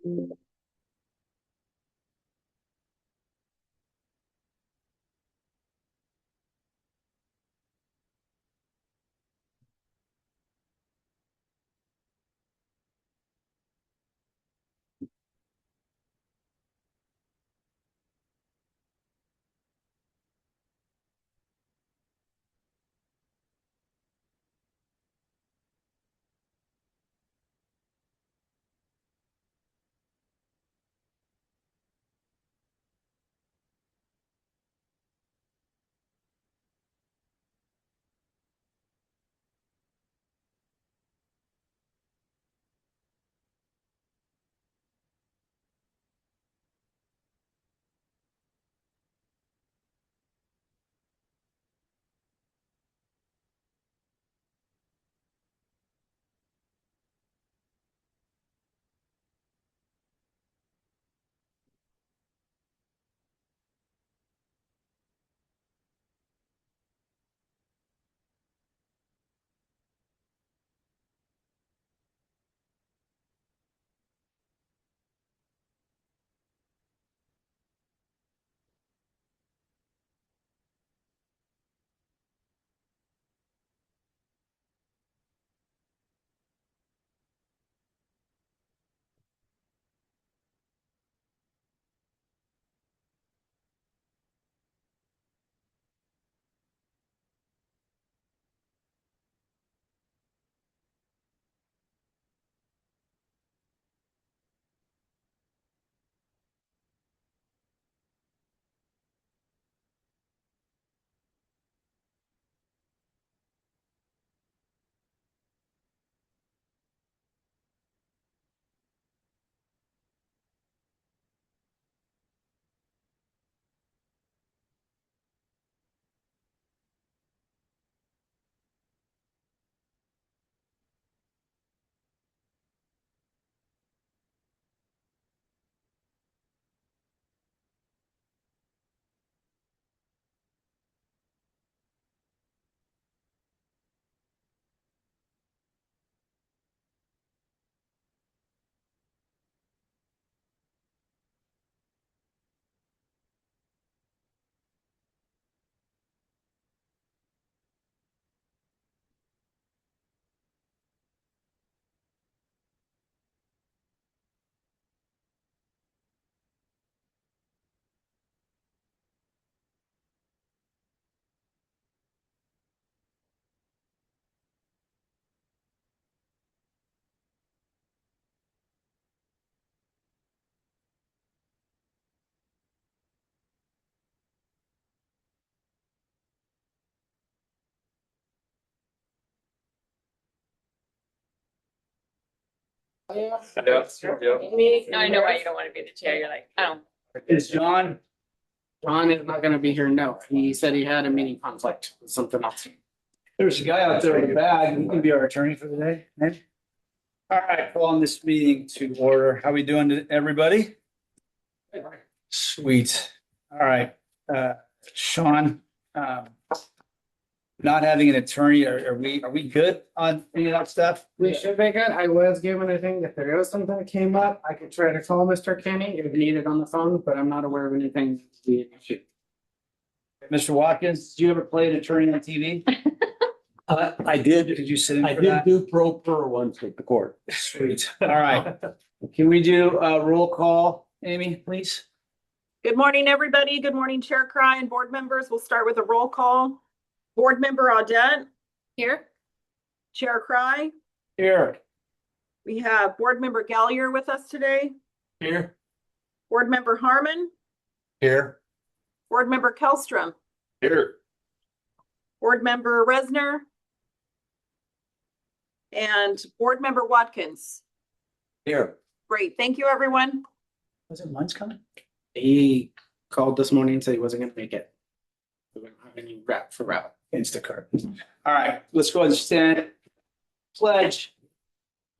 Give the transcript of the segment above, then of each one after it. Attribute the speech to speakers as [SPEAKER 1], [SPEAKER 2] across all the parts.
[SPEAKER 1] Yeah. No, I know why you don't want to be in the chair. You're like, oh.
[SPEAKER 2] Is John?
[SPEAKER 3] John is not gonna be here, no. He said he had a meeting conflict with something else.
[SPEAKER 2] There's a guy out there with a bag. He can be our attorney for the day. Maybe. All right, calling this meeting to order. How we doing, everybody? Sweet. All right, Sean, not having an attorney, are we good on any of that stuff?
[SPEAKER 3] We should be good. I was given a thing, if there is something that came up, I could try to call Mr. Kenny if needed on the phone, but I'm not aware of anything to be an issue.
[SPEAKER 2] Mr. Watkins, did you ever play an attorney on TV?
[SPEAKER 4] I did.
[SPEAKER 2] Did you sit in
[SPEAKER 4] I
[SPEAKER 2] for
[SPEAKER 4] did
[SPEAKER 2] that?
[SPEAKER 4] do pro per once with the court.
[SPEAKER 2] Sweet. All right. Can we do a roll call, Amy, please?
[SPEAKER 5] Good morning, everybody. Good morning, Chair Cry and board members. We'll start with a roll call. Board Member Audette.
[SPEAKER 1] Here.
[SPEAKER 5] Chair Cry.
[SPEAKER 2] Here.
[SPEAKER 5] We have Board Member Gallier with us today.
[SPEAKER 4] Here.
[SPEAKER 5] Board Member Harmon.
[SPEAKER 4] Here.
[SPEAKER 5] Board Member Kellstrom.
[SPEAKER 4] Here.
[SPEAKER 5] Board Member Resner. And Board Member Watkins.
[SPEAKER 4] Here.
[SPEAKER 5] Great. Thank you, everyone.
[SPEAKER 2] Was it lunch coming?
[SPEAKER 3] He called this morning and said he wasn't gonna make it. We don't have any wrap for route.
[SPEAKER 2] Instacart. All right, let's go ahead and stand. Pledge,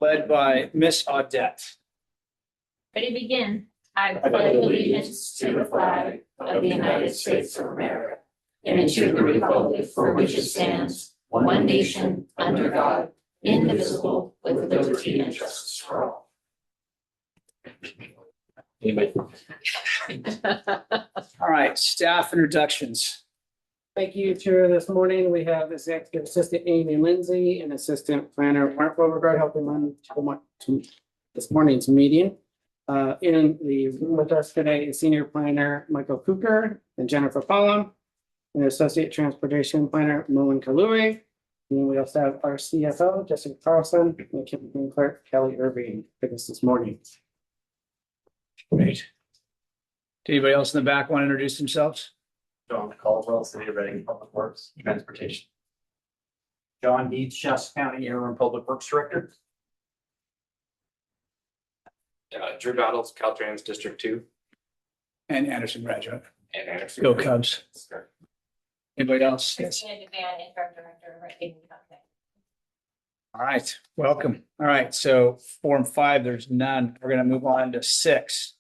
[SPEAKER 2] led by Miss Audette.
[SPEAKER 1] Ready to begin. I pledge allegiance to the flag of the United States of America and to the republic for which it stands, one nation, under God, indivisible, with liberty and justice for all.
[SPEAKER 2] All right, staff introductions.
[SPEAKER 3] Thank you, Chair. This morning, we have Executive Assistant Amy Lindsay and Assistant Planner Mark Beauregard helping run to this morning's meeting. In the room with us today is Senior Planner Michael Cooker and Jennifer Fallon, and Associate Transportation Planner Moen Kalui. And we also have our CFO, Jessica Carlson, and Campaign Clerk Kelly Irving with us this morning.
[SPEAKER 2] Great. Did anybody else in the back want to introduce themselves?
[SPEAKER 6] John Caldwell, City of Reading Public Works, Transportation. John Deeds, Shasta County Interim Public Works Director. Drew Battles, Caltrans District 2.
[SPEAKER 2] And Anderson graduate.
[SPEAKER 6] And Anderson.
[SPEAKER 2] Go Cubs. Anybody else? Yes.
[SPEAKER 1] Christina Devan, interim director of Reading County.
[SPEAKER 2] All right, welcome. All right, so Form 5, there's none. We're going to move on to 6,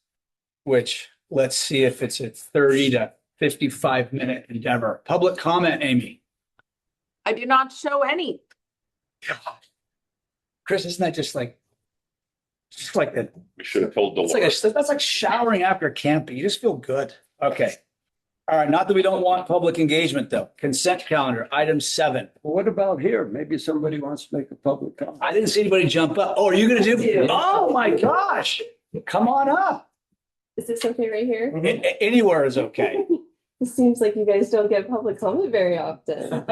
[SPEAKER 2] which let's see if it's a 30 to 55-minute endeavor. Public comment, Amy.
[SPEAKER 5] I do not show any.
[SPEAKER 2] Chris, isn't that just like that?
[SPEAKER 4] We should have told the
[SPEAKER 2] It's like that's like showering after camping. You just feel good. Okay. All right, not that we don't want public engagement though. Consent calendar, item 7.
[SPEAKER 7] Well, what about here? Maybe somebody wants to make a public comment.
[SPEAKER 2] I didn't see anybody jump up. Oh, are you going to do? Oh my gosh. Come on up.
[SPEAKER 8] Is this okay right here?
[SPEAKER 2] Anywhere is okay.
[SPEAKER 8] It seems like you guys don't get public comment very often.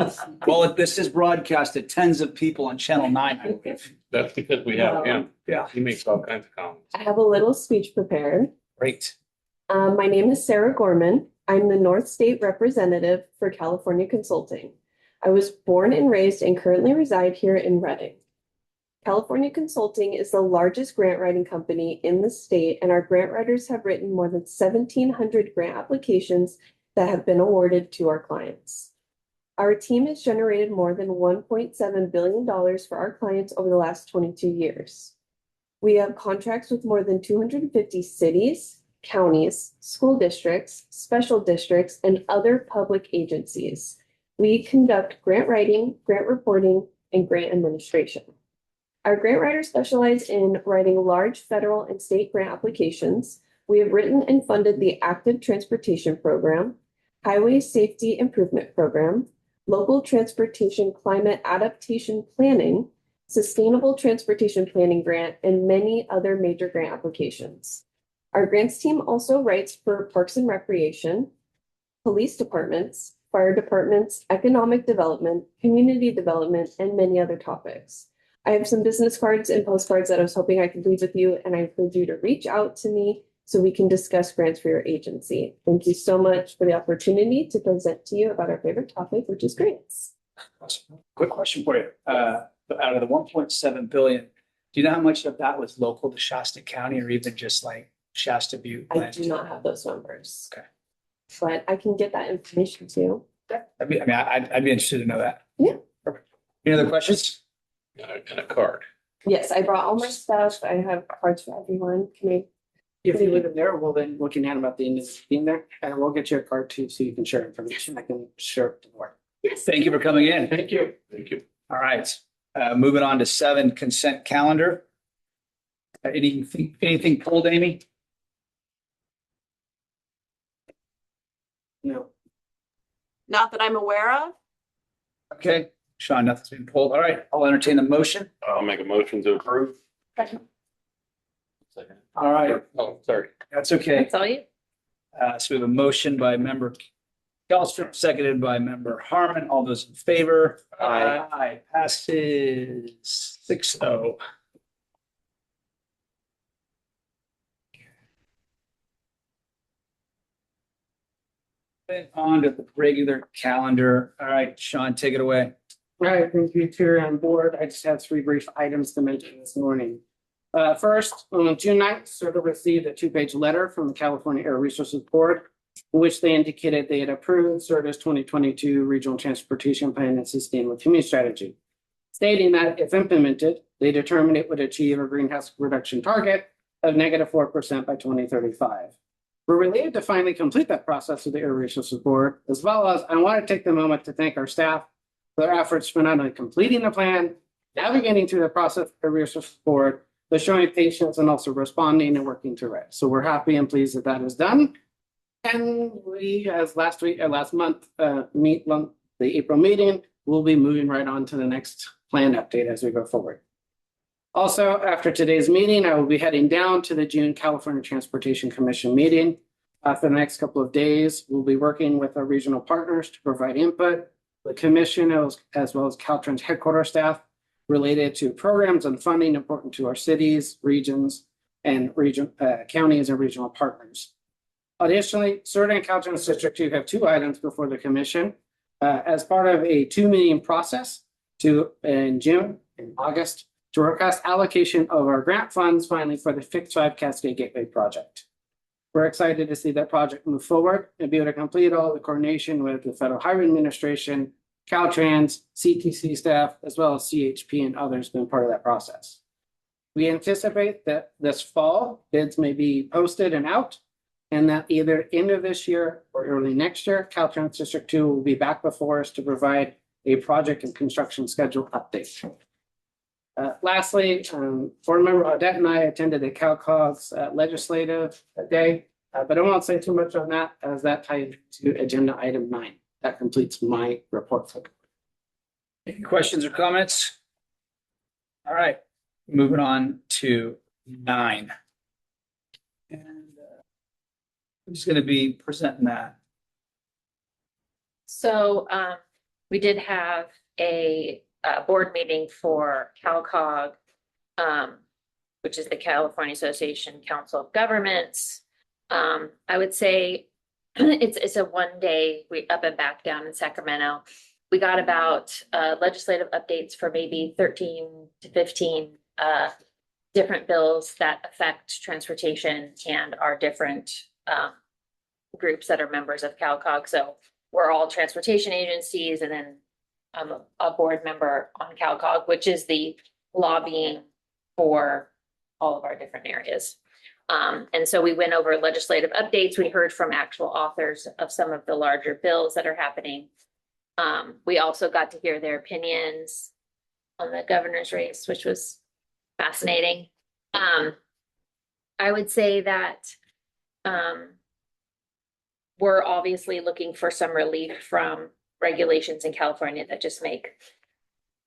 [SPEAKER 2] Well, this is broadcast to tens of people on Channel 9, I believe.
[SPEAKER 4] That's because we have him.
[SPEAKER 2] Yeah.
[SPEAKER 4] He makes all kinds of comments.
[SPEAKER 8] I have a little speech prepared.
[SPEAKER 2] Great.
[SPEAKER 8] My name is Sarah Gorman. I'm the North State Representative for California Consulting. I was born and raised and currently reside here in Reading. California Consulting is the largest grant writing company in the state, and our grant writers have written more than 1,700 grant applications that have been awarded to our clients. Our team has generated more than $1.7 billion for our clients over the last 22 years. We have contracts with more than 250 cities, counties, school districts, special districts, and other public agencies. We conduct grant writing, grant reporting, and grant administration. Our grant writers specialize in writing large federal and state grant applications. We have written and funded the Active Transportation Program, Highway Safety Improvement Program, Local Transportation Climate Adaptation Planning, Sustainable Transportation Planning Grant, and many other major grant applications. Our grants team also writes for Parks and Recreation, police departments, fire departments, economic development, community development, and many other topics. I have some business cards and postcards that I was hoping I could leave with you, and I encourage you to reach out to me so we can discuss grants for your agency. Thank you so much for the opportunity to present to you about our favorite topic, which is grants.
[SPEAKER 2] Quick question for you. Out of the 1.7 billion, do you know how much of that was local to Shasta County or even just like Shasta Butte?
[SPEAKER 8] I do not have those numbers.
[SPEAKER 2] Okay.
[SPEAKER 8] But I can get that information too.
[SPEAKER 2] I'd be interested to know that.
[SPEAKER 8] Yeah.
[SPEAKER 2] Perfect. Any other questions?
[SPEAKER 4] And a card.
[SPEAKER 8] Yes, I brought all my stuff. I have cards for everyone. Can I?
[SPEAKER 3] If you leave it there, well, then we can hand them at the end of the meeting there, and we'll get you a card too, so you can share information. I can share it to the board.
[SPEAKER 2] Yes. Thank you for coming in.
[SPEAKER 3] Thank you.
[SPEAKER 4] Thank you.
[SPEAKER 2] All right. Moving on to 7, consent calendar. Anything pulled, Amy?
[SPEAKER 3] No.
[SPEAKER 5] Not that I'm aware of.
[SPEAKER 2] Okay. Sean, nothing's been pulled. All right. I'll entertain a motion.
[SPEAKER 4] I'll make a motion to approve.
[SPEAKER 8] Second.
[SPEAKER 4] Second.
[SPEAKER 2] All right.
[SPEAKER 4] Oh, sorry.
[SPEAKER 2] That's okay.
[SPEAKER 8] That's all you?
[SPEAKER 2] So we have a motion by member Kelstra, seconded by member Harmon. All those in favor?
[SPEAKER 6] Aye.
[SPEAKER 2] Aye. Passes 6-0. On to the regular calendar. All right, Sean, take it away.
[SPEAKER 3] All right, thank you, Chair and Board. I just have 3 brief items to mention this morning. First, on June 9th, SRTA received a 2-page letter from the California Air Resources Board, in which they indicated they had approved SRTA's 2022 Regional Transportation Plan and Sustainable Community Strategy, stating that if implemented, they determined it would achieve a greenhouse reduction target of -4% by 2035. We're relieved to finally complete that process with the Air Resources Board, as well as I want to take the moment to thank our staff for their efforts for not only completing the plan, navigating through the process of the Air Resources Board, but showing patience and also responding and working through it. So we're happy and pleased that that is done. And we, as last month, the April meeting, we'll be moving right on to the next plan update as we go forward. Also, after today's meeting, I will be heading down to the June California Transportation Commission meeting. For the next couple of days, we'll be working with our regional partners to provide input, the commission as well as Caltrans headquarters staff related to programs and funding important to our cities, regions, and counties and regional partners. Additionally, SRTA and Caltrans District 2 have 2 items before the commission as part of a 2-meeting process in June and August to request allocation of our grant funds finally for the FTIP Cascade Gateway project. We're excited to see that project move forward and be able to complete all the coordination with the Federal Highway Administration, Caltrans, CTC staff, as well as CHP and others being part of that process. We anticipate that this fall bids may be posted and out, and that either end of this year or early next year, Caltrans District 2 will be back before us to provide a project and construction schedule update. Lastly, board member Odette and I attended the CalCog's legislative day, but I won't say too much on that as that ties to agenda item 9. That completes my report.
[SPEAKER 2] Any questions or comments? All right, moving on to 9. And who's going to be presenting that?
[SPEAKER 1] So we did have a board meeting for CalCog, which is the California Association Council of Governments. I would say it's a 1-day up and back down in Sacramento. We got about legislative updates for maybe 13 to 15 different bills that affect transportation and our different groups that are members of CalCog. So we're all transportation agencies, and then I'm a board member on CalCog, which is the lobbying for all of our different areas. And so we went over legislative updates. We heard from actual authors of some of the larger bills that are happening. We also got to hear their opinions on the governor's race, which was fascinating. I would say that we're obviously looking for some relief from regulations in California that just make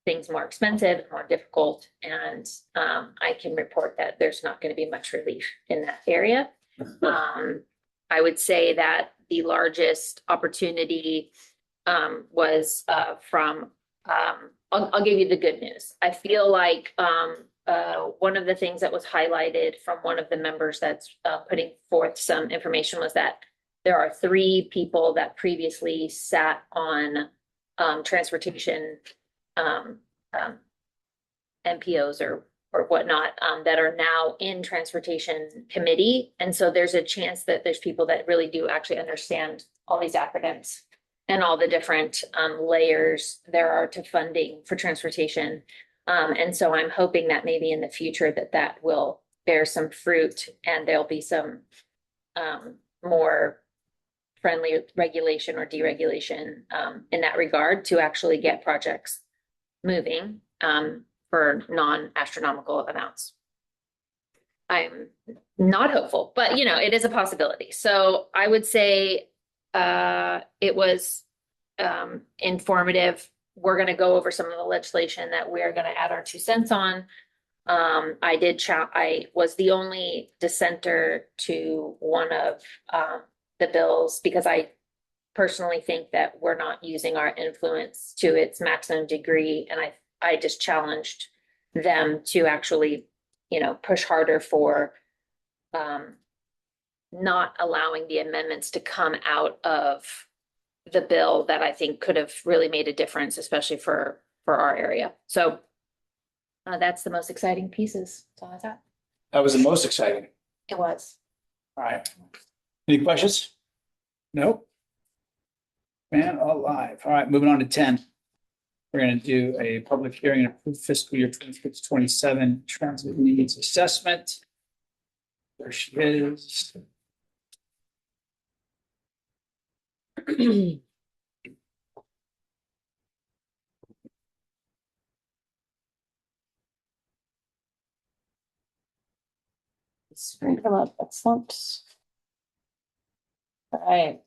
[SPEAKER 1] things more expensive, more difficult. And I can report that there's not going to be much relief in that area. I would say that the largest opportunity was from, I'll give you the good news. I feel like one of the things that was highlighted from one of the members that's putting forth some information was that there are 3 people that previously sat on transportation MPOs or whatnot that are now in transportation committee. And so there's a chance that there's people that really do actually understand all these acronyms and all the different layers there are to funding for transportation. And so I'm hoping that maybe in the future that will bear some fruit and there'll be some more friendly regulation or deregulation in that regard to actually get projects moving for non-astronomical amounts. I'm not hopeful, but it is a possibility. So I would say it was informative. We're going to go over some of the legislation that we're going to add our 2 cents on. I was the only dissenter to one of the bills because I personally think that we're not using our influence to its maximum degree. And I just challenged them to actually, push harder for not allowing the amendments to come out of the bill that I think could have really made a difference, especially for our area. So that's the most exciting pieces. That's all I thought.
[SPEAKER 2] That was the most exciting.
[SPEAKER 1] It was.
[SPEAKER 2] All right. Any questions? Nope. Man alive. All right, moving on to 10. We're going to do a public hearing and approve fiscal year 26-27 transit needs assessment. There she is.
[SPEAKER 9] Screen come up, excellent. All right,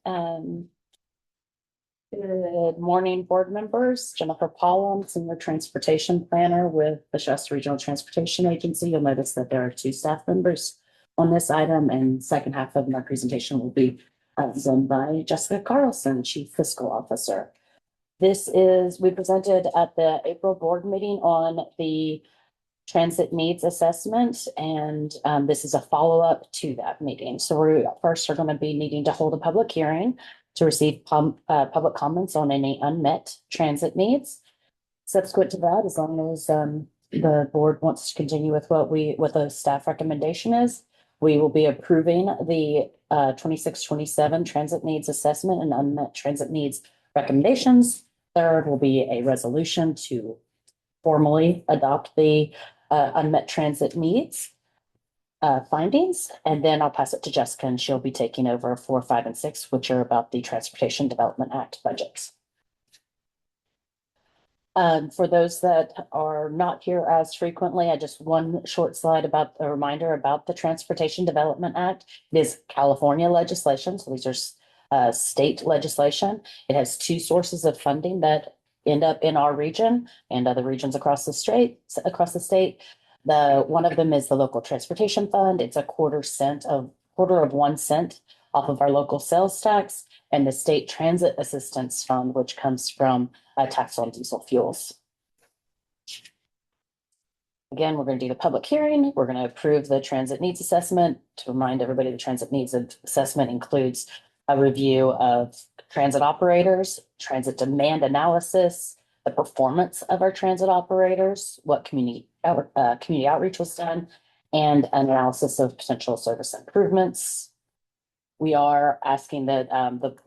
[SPEAKER 9] good morning, board members. Jennifer Paul, Senior Transportation Planner with the Shasta Regional Transportation Agency. You'll notice that there are two staff members on this item, and second half of my presentation will be done by Jessica Carlson, Chief Fiscal Officer. We presented at the April board meeting on the transit needs assessment, and this is a follow-up to that meeting. So we first are going to be needing to hold a public hearing to receive public comments on any unmet transit needs. Subsequent to that, as long as the board wants to continue with what the staff recommendation is, we will be approving the 26-27 transit needs assessment and unmet transit needs recommendations. Third will be a resolution to formally adopt the unmet transit needs findings. And then I'll pass it to Jessica, and she'll be taking over 4, 5, and 6, which are about the Transportation Development Act budgets. For those that are not here as frequently, I just one short slide about a reminder about the Transportation Development Act. It is California legislation, so these are state legislation. It has two sources of funding that end up in our region and other regions across the state. One of them is the local transportation fund. It's a quarter of 1 cent off of our local sales tax, and the state transit assistance fund, which comes from a tax on diesel fuels. Again, we're going to do the public hearing. We're going to approve the transit needs assessment. To remind everybody, the transit needs assessment includes a review of transit operators, transit demand analysis, the performance of our transit operators, what community outreach was done, and an analysis of potential service improvements. We are asking that,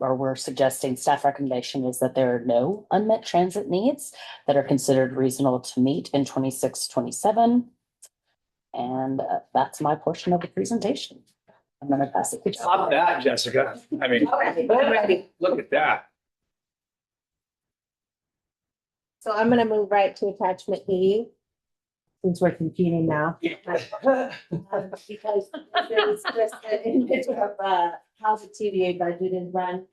[SPEAKER 9] we're suggesting staff recommendation is that there are no unmet transit needs that are considered reasonable to meet in 26-27. And that's my portion of the presentation. I'm going to pass it to Jessica.
[SPEAKER 2] Stop that, Jessica. I mean,
[SPEAKER 8] I'm ready.
[SPEAKER 2] look at that.
[SPEAKER 8] So I'm gonna move right to attachment E, since we're competing now. Because there's just an image of how the TVA budget is run.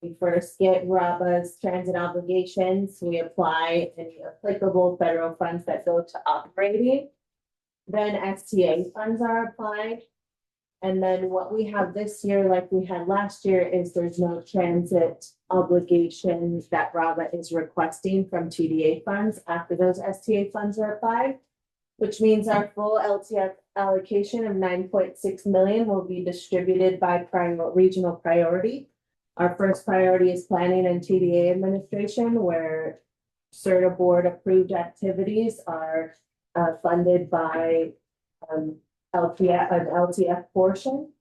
[SPEAKER 8] We first get RABA's transit obligations. We apply any applicable federal funds that go to operating. Then STA funds are applied. And then what we have this year, like we had last year, is there's no transit obligations that RABA is requesting from TDA funds after those STA funds are applied, which means our full LTF allocation of 9.6 million will be distributed by regional priority. Our first priority is planning and TDA administration, where SRTA board approved activities are funded by LTF, an LTF portion.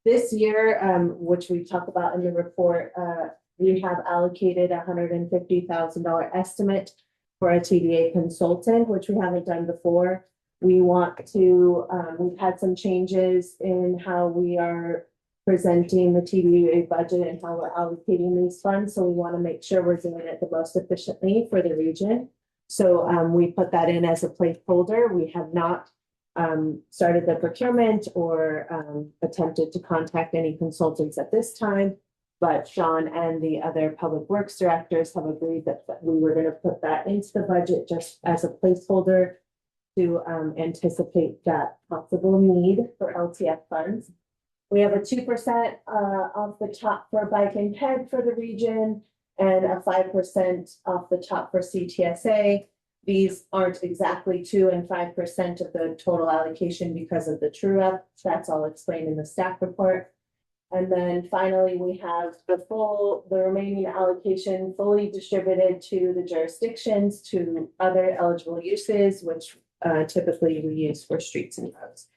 [SPEAKER 8] This year, which we talk about in the report, we have allocated $150,000 estimate for a TDA consultant, which we haven't done before. We want to, we've had some changes in how we are presenting the TDA budget and how we're allocating these funds. So we want to make sure we're doing it the most efficiently for the region. So we put that in as a placeholder. We have not started the procurement or attempted to contact any consultants at this time, but Sean and the other public works directors have agreed that we were going to put that into the budget just as a placeholder to anticipate that possible need for LTF funds. We have a 2% off the top for bike and ped for the region and a 5% off the top for CTSA. These aren't exactly 2 and 5% of the total allocation because of the true up. That's all explained in the staff report. And then finally, we have the remaining allocation fully distributed to the jurisdictions, to other eligible uses, which typically we use for streets and roads.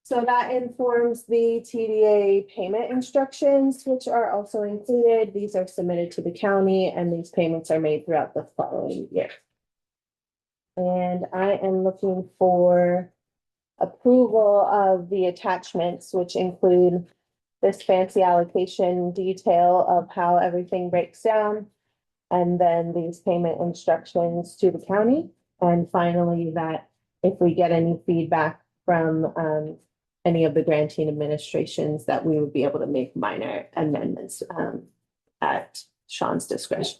[SPEAKER 8] So that informs the TDA payment instructions, which are also included. These are submitted to the county, and these payments are made throughout the following year. And I am looking for approval of the attachments, which include this fancy allocation detail of how everything breaks down, and then these payment instructions to the county. And finally, that if we get any feedback from any of the granting administrations that we would be able to make minor amendments at Sean's discretion.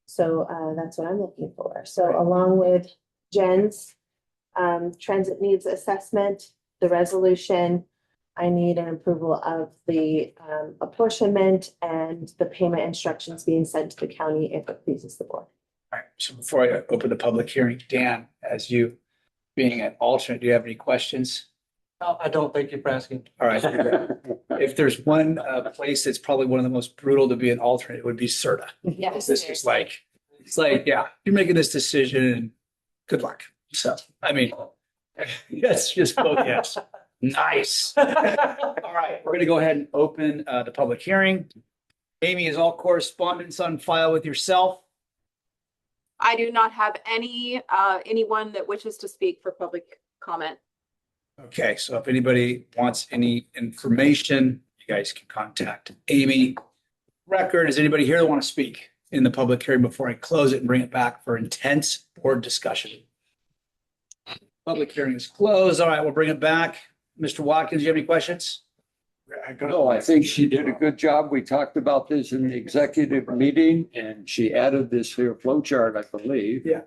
[SPEAKER 8] So that's what I'm looking for. So along with Jen's transit needs assessment, the resolution, I need an approval of the apportionment and the payment instructions being sent to the county if it pleases the board.
[SPEAKER 2] All right, so before I open the public hearing, Dan, as you being an alternate, do you have any questions?
[SPEAKER 6] No, I don't think you're asking.
[SPEAKER 2] All right. If there's one place that's probably one of the most brutal to be an alternate, it would be SRTA.
[SPEAKER 1] Yes.
[SPEAKER 2] This is like, it's like, yeah, you're making this decision and good luck. So, I mean, yes, just vote yes. Nice. All right, we're gonna go ahead and open the public hearing. Amy, is all correspondence on file with yourself?
[SPEAKER 5] I do not have anyone that wishes to speak for public comment.
[SPEAKER 2] Okay, so if anybody wants any information, you guys can contact Amy. Record, is anybody here that want to speak in the public hearing before I close it and bring it back for intense board discussion? Public hearing is closed. All right, we'll bring it back. Mr. Watkins, do you have any questions?
[SPEAKER 7] No, I think she did a good job. We talked about this in the executive meeting and she added this here flow chart, I believe.
[SPEAKER 2] Yeah.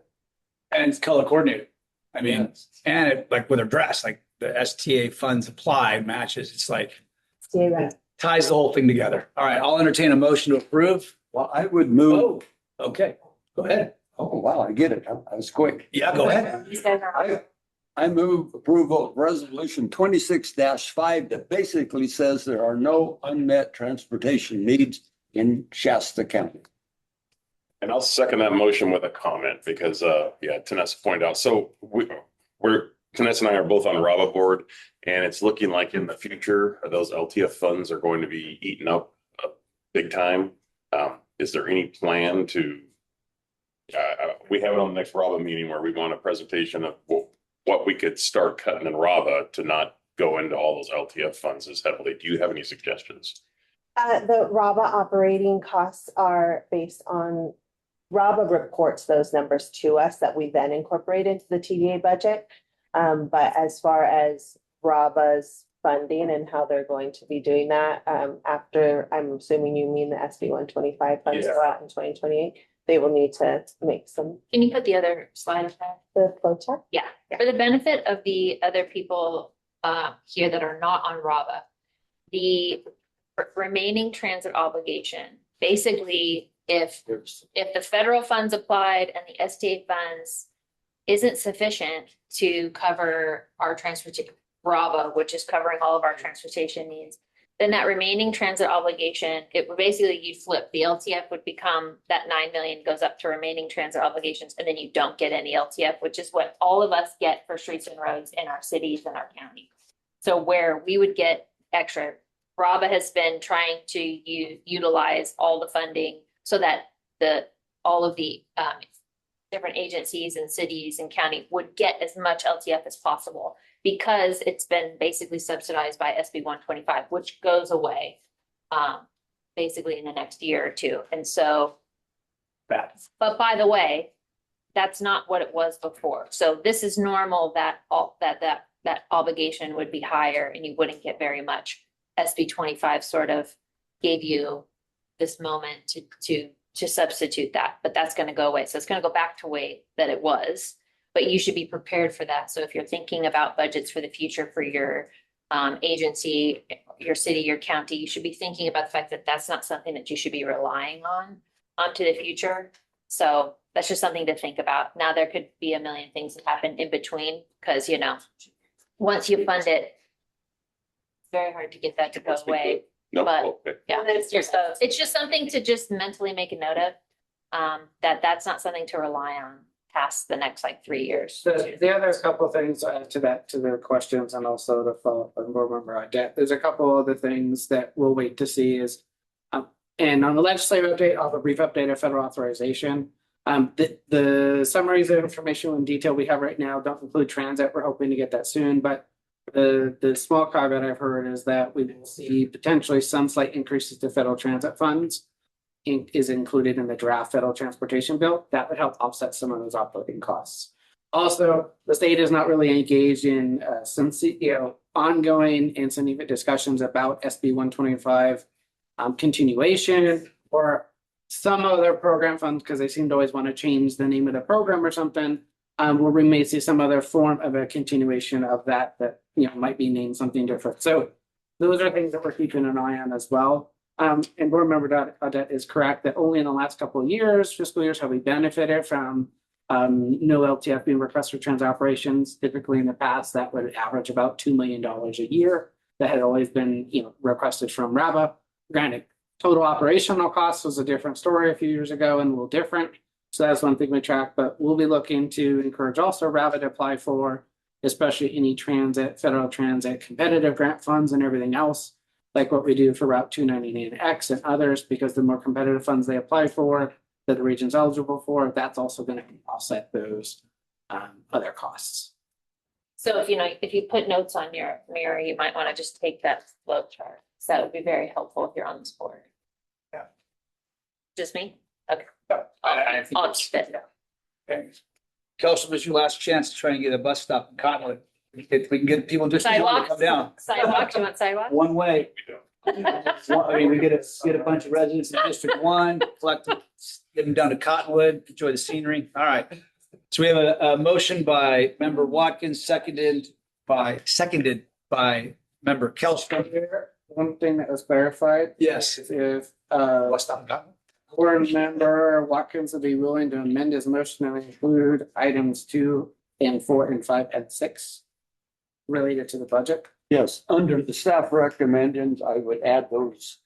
[SPEAKER 2] And it's color coordinated. I mean, and it, like with her dress, like the STA funds applied matches. It's like
[SPEAKER 8] Stay right.
[SPEAKER 2] ties the whole thing together. All right, I'll entertain a motion to approve.
[SPEAKER 7] Well, I would move.
[SPEAKER 2] Oh, okay, go ahead.
[SPEAKER 7] Oh, wow, I get it. I was quick.
[SPEAKER 2] Yeah, go ahead.
[SPEAKER 7] I move approval of resolution 26-5 that basically says there are no unmet transportation needs in Shasta County.
[SPEAKER 4] And I'll second that motion with a comment because, yeah, Tanessa pointed out, so Tanessa and I are both on RABA board and it's looking like in the future, those LTF funds are going to be eaten up big time. Is there any plan to, we have it on the next RABA meeting where we want a presentation of what we could start cutting in RABA to not go into all those LTF funds as heavily. Do you have any suggestions?
[SPEAKER 8] The RABA operating costs are based on, RABA reports those numbers to us that we then incorporate into the TDA budget. But as far as RABA's funding and how they're going to be doing that, after, I'm assuming you mean the SB 125 funds go out in 2028, they will need to make some.
[SPEAKER 1] Can you put the other slide up there?
[SPEAKER 8] The flow chart?
[SPEAKER 1] Yeah, for the benefit of the other people here that are not on RABA, the remaining transit obligation, basically, if the federal funds applied and the STA funds isn't sufficient to cover our transportation, RABA, which is covering all of our transportation needs, then that remaining transit obligation, it would basically, you flip, the LTF would become, that 9 million goes up to remaining transit obligations, and then you don't get any LTF, which is what all of us get for streets and roads in our cities and our county. So where we would get extra, RABA has been trying to utilize all the funding so that all of the different agencies and cities and county would get as much LTF as possible, because it's been basically subsidized by SB 125, which goes away basically in the next year or two. And so, but by the way, that's not what it was before. So this is normal that that obligation would be higher and you wouldn't get very much. SB 25 sort of gave you this moment to substitute that, but that's going to go away. So it's going to go back to the way that it was, but you should be prepared for that. So if you're thinking about budgets for the future for your agency, your city, your county, you should be thinking about the fact that that's not something that you should be relying on to the future. So that's just something to think about. Now, there could be a million things that happen in between, because, you know, once you fund it, it's very hard to get that to go away.
[SPEAKER 4] No,
[SPEAKER 1] But-
[SPEAKER 4] okay.
[SPEAKER 1] Yeah, it's just something to just mentally make a note of, that's not something to rely on past the next like 3 years.
[SPEAKER 3] The other couple of things to add to that, to the questions and also to follow up on board member Audette, there's a couple other things that we'll wait to see is, and on the legislative update, I'll have a brief update of federal authorization. The summaries of information in detail we have right now don't include transit. We're hoping to get that soon, but the small caveat I've heard is that we will see potentially some slight increases to federal transit funds is included in the draft federal transportation bill. That would help offset some of those operating costs. Also, the state is not really engaged in some, ongoing and significant discussions about SB 125 continuation or some other program funds, because they seem to always want to change the name of the program or something. Where we may see some other form of a continuation of that might be named something different. So those are things that we're keeping an eye on as well. And board member Audette is correct that only in the last couple of years, fiscal years, have we benefited from no LTF being request for trans operations. Typically in the past, that would average about $2 million a year. That had always been, requested from RABA. Granted, total operational costs was a different story a few years ago and a little different. So that's one thing we track, but we'll be looking to encourage also RABA to apply for, especially any transit, federal transit, competitive grant funds and everything else, like what we do for Route 299X and others, because the more competitive funds they apply for, that the region's eligible for, that's also going to offset those other costs.
[SPEAKER 1] So if you put notes on your mirror, you might want to just take that flow chart. So that would be very helpful if you're on this board.
[SPEAKER 2] Yeah.
[SPEAKER 1] Just me? Okay.
[SPEAKER 2] I think
[SPEAKER 1] I'll
[SPEAKER 2] it's-
[SPEAKER 1] keep it.
[SPEAKER 2] Okay. Kelsey, was your last chance to try and get a bus stop in Cottonwood. We can get people just to
[SPEAKER 1] Sidewalks?
[SPEAKER 2] come down
[SPEAKER 1] Sidewalks, you want sidewalks?
[SPEAKER 2] one way.
[SPEAKER 4] We don't.
[SPEAKER 2] We get a bunch of residents in District 1, collect them, get them down to Cottonwood, enjoy the scenery. All right. So we have a motion by member Watkins, seconded by member Kelsey.
[SPEAKER 3] One thing that was clarified.
[SPEAKER 2] Yes.
[SPEAKER 3] If
[SPEAKER 2] Bus stop in Cottonwood.
[SPEAKER 3] board member Watkins would be willing to amend his motion to include items 2 and 4 and 5 and 6 related to the budget.
[SPEAKER 7] Yes, under the staff recommendations, I would add those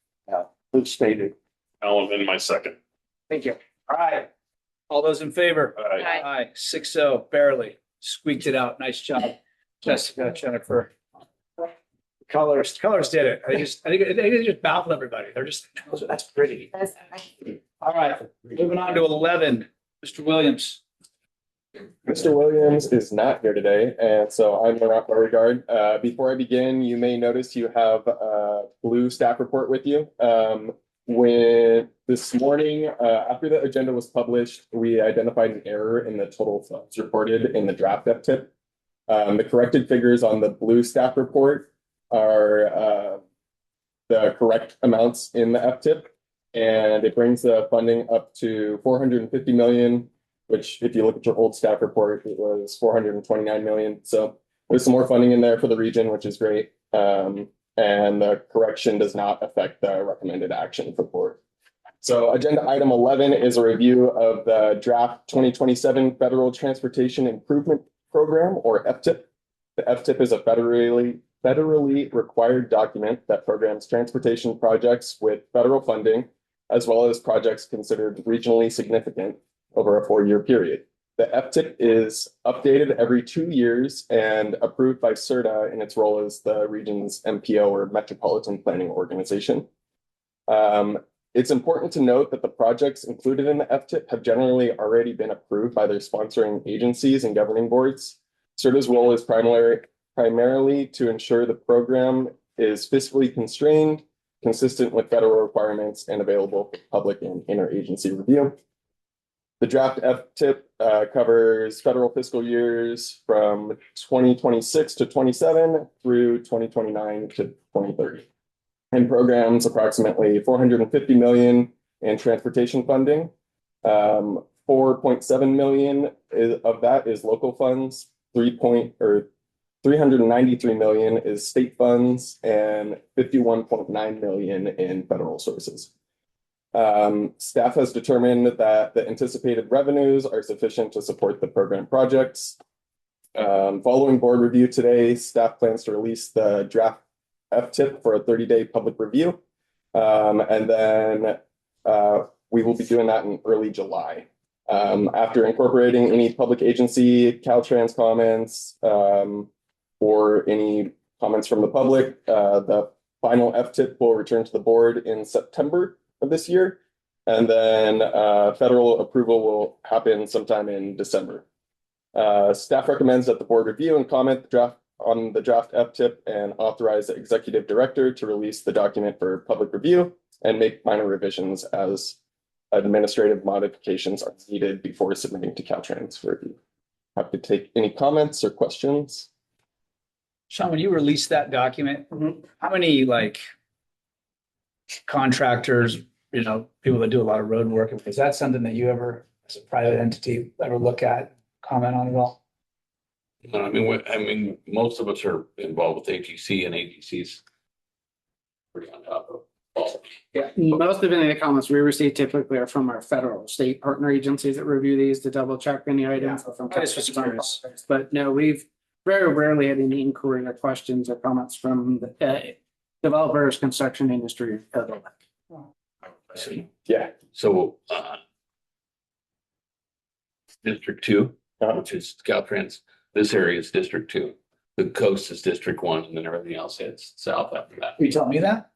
[SPEAKER 7] stated.
[SPEAKER 4] I'll amend my second.
[SPEAKER 3] Thank you.
[SPEAKER 2] All right. All those in favor?
[SPEAKER 4] Aye.
[SPEAKER 1] Aye.
[SPEAKER 2] 6-0, barely squeaked it out. Nice job, Jessica, Jennifer. Colors did it. I think they just baffled everybody. That's pretty. All right, moving on to 11, Mr. Williams.
[SPEAKER 10] Mr. Williams is not here today, and so I'm Laurent Beauregard. Before I begin, you may notice you have a blue staff report with you. When this morning, after the agenda was published, we identified an error in the total funds reported in the draft FTIP. The corrected figures on the blue staff report are the correct amounts in the FTIP, and it brings the funding up to 450 million. Which if you look at your old staff report, it was 429 million. So there's some more funding in there for the region, which is great. And the correction does not affect the recommended action for the board. So agenda item 11 is a review of the draft 2027 Federal Transportation Improvement Program, or FTIP. The FTIP is a federally required document that programs transportation projects with federal funding, as well as projects considered regionally significant over a 4-year period. The FTIP is updated every 2 years and approved by SRTA in its role as the region's MPO, or Metropolitan Planning Organization. It's important to note that the projects included in the FTIP have generally already been approved by their sponsoring agencies and governing boards. SRTA's role is primarily to ensure the program is fiscally constrained, consistent with federal requirements, and available for public and interagency review. The draft FTIP covers federal fiscal years from 2026 to 27 through 2029 to 2030. And programs approximately 450 million in transportation funding. 4.7 million of that is local funds, 393 million is state funds, and 51.9 million in federal sources. Staff has determined that the anticipated revenues are sufficient to support the program projects. Following board review today, staff plans to release the draft FTIP for a 30-day public review. And then we will be doing that in early July. After incorporating any public agency, Caltrans comments, or any comments from the public, the final FTIP will return to the board in September of this year, and then federal approval will happen sometime in December. Staff recommends that the board review and comment on the draft FTIP and authorize the executive director to release the document for public review and make minor revisions as administrative modifications are needed before submitting to Caltrans for review. Happy to take any comments or questions.
[SPEAKER 2] Sean, when you released that document,
[SPEAKER 3] Mhm.
[SPEAKER 2] how many like contractors, people that do a lot of road work, is that something that you ever, as a private entity, ever look at, comment on at all?
[SPEAKER 11] I mean, most of us are involved with AGC and AGC's pretty on top of all.
[SPEAKER 3] Yeah, most of any of the comments we receive typically are from our federal state partner agencies that review these to double check any items. or from
[SPEAKER 2] I just was curious.
[SPEAKER 3] projects. But no, we've very rarely had any inquiry or questions or comments from the developers, construction industry. or the like.
[SPEAKER 10] Yeah.
[SPEAKER 11] So, District 2,
[SPEAKER 10] Uh-huh.
[SPEAKER 11] which is Caltrans, this area is District 2. The coast is District 1, and then everything else heads south after that.
[SPEAKER 2] You telling me that?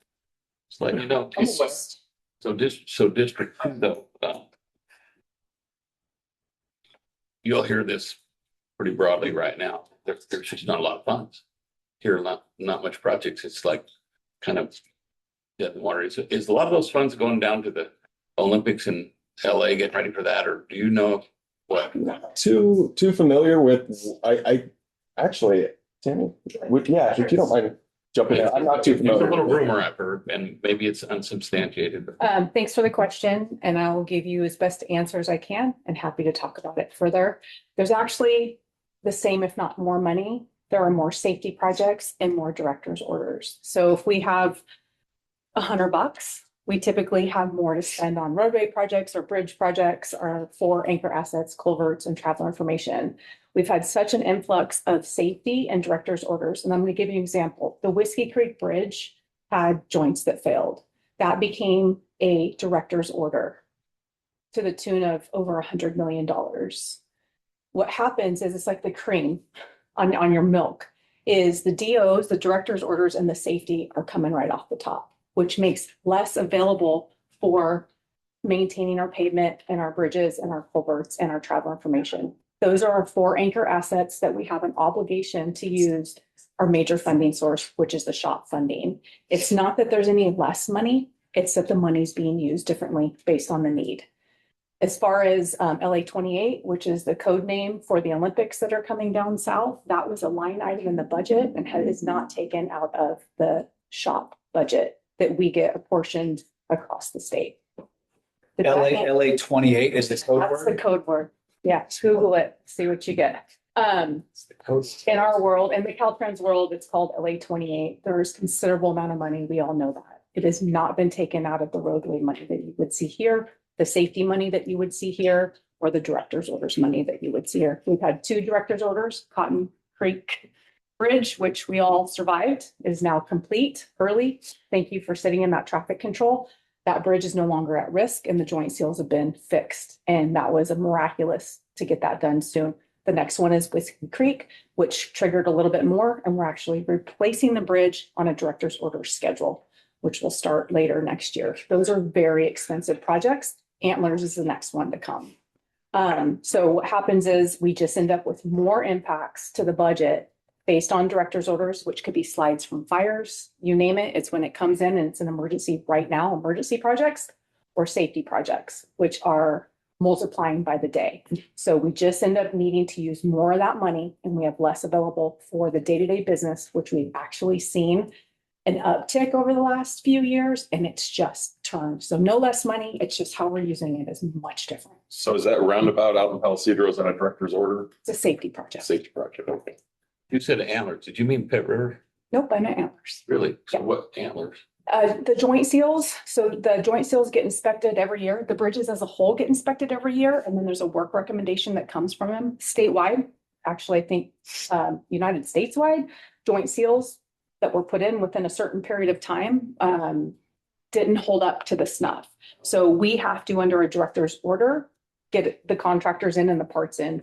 [SPEAKER 11] It's like, so District 2 though, you'll hear this pretty broadly right now. There's just not a lot of funds. Here, not much projects. It's like kind of dead in the water. Is a lot of those funds going down to the Olympics in LA, getting ready for that, or do you know what?
[SPEAKER 10] Not too familiar with, I actually, Tammy, if you don't mind jumping in, I'm not too
[SPEAKER 11] There's a
[SPEAKER 10] familiar.
[SPEAKER 11] little rumor I've heard, and maybe it's unsubstantiated, but
[SPEAKER 12] Thanks for the question, and I will give you as best answer as I can and happy to talk about it further. There's actually the same, if not more money. There are more safety projects and more director's orders. So if we have $100, we typically have more to spend on roadway projects or bridge projects or for anchor assets, culverts, and traveler information. We've had such an influx of safety and director's orders. And I'm going to give you an example. The Whiskey Creek Bridge had joints that failed. That became a director's order to the tune of over $100 million. What happens is it's like the cream on your milk is the DOs, the director's orders, and the safety are coming right off the top, which makes less available for maintaining our pavement and our bridges and our culverts and our travel information. Those are our 4 anchor assets that we have an obligation to use our major funding source, which is the SHOP funding. It's not that there's any less money, it's that the money's being used differently based on the need. As far as LA 28, which is the code name for the Olympics that are coming down south, that was a line item in the budget and is not taken out of the SHOP budget that we get apportioned across the state.
[SPEAKER 2] LA 28 is the code
[SPEAKER 12] That's the
[SPEAKER 2] word?
[SPEAKER 12] code word. Yeah, Google it, see what you get. In our world, in the Caltrans world, it's called LA 28. There is considerable amount of money. We all know that. It has not been taken out of the roadway money that you would see here, the safety money that you would see here, or the director's orders money that you would see here. We've had 2 director's orders. Cotton Creek Bridge, which we all survived, is now complete early. Thank you for sitting in that traffic control. That bridge is no longer at risk and the joint seals have been fixed. And that was a miraculous to get that done soon. The next one is Whiskey Creek, which triggered a little bit more. And we're actually replacing the bridge on a director's order schedule, which will start later next year. Those are very expensive projects. Antlers is the next one to come. So what happens is we just end up with more impacts to the budget based on director's orders, which could be slides from fires, you name it. It's when it comes in and it's an emergency right now, emergency projects or safety projects, which are multiplying by the day. So we just end up needing to use more of that money and we have less available for the day-to-day business, which we've actually seen an uptick over the last few years and it's just turned. So no less money. It's just how we're using it is much different.
[SPEAKER 4] So is that roundabout out in Palisadro, is that a director's order?
[SPEAKER 12] It's a safety project.
[SPEAKER 4] Safety project, okay.
[SPEAKER 11] you said antlers. Did you mean Pit River?
[SPEAKER 12] Nope, I meant antlers.
[SPEAKER 11] Really? So
[SPEAKER 12] Yeah.
[SPEAKER 11] what antlers?
[SPEAKER 12] The joint seals, so the joint seals get inspected every year. The bridges as a whole get inspected every year. And then there's a work recommendation that comes from them statewide. Actually, I think United States wide, joint seals that were put in within a certain period of time didn't hold up to the snuff. So we have to, under a director's order, get the contractors in and the parts in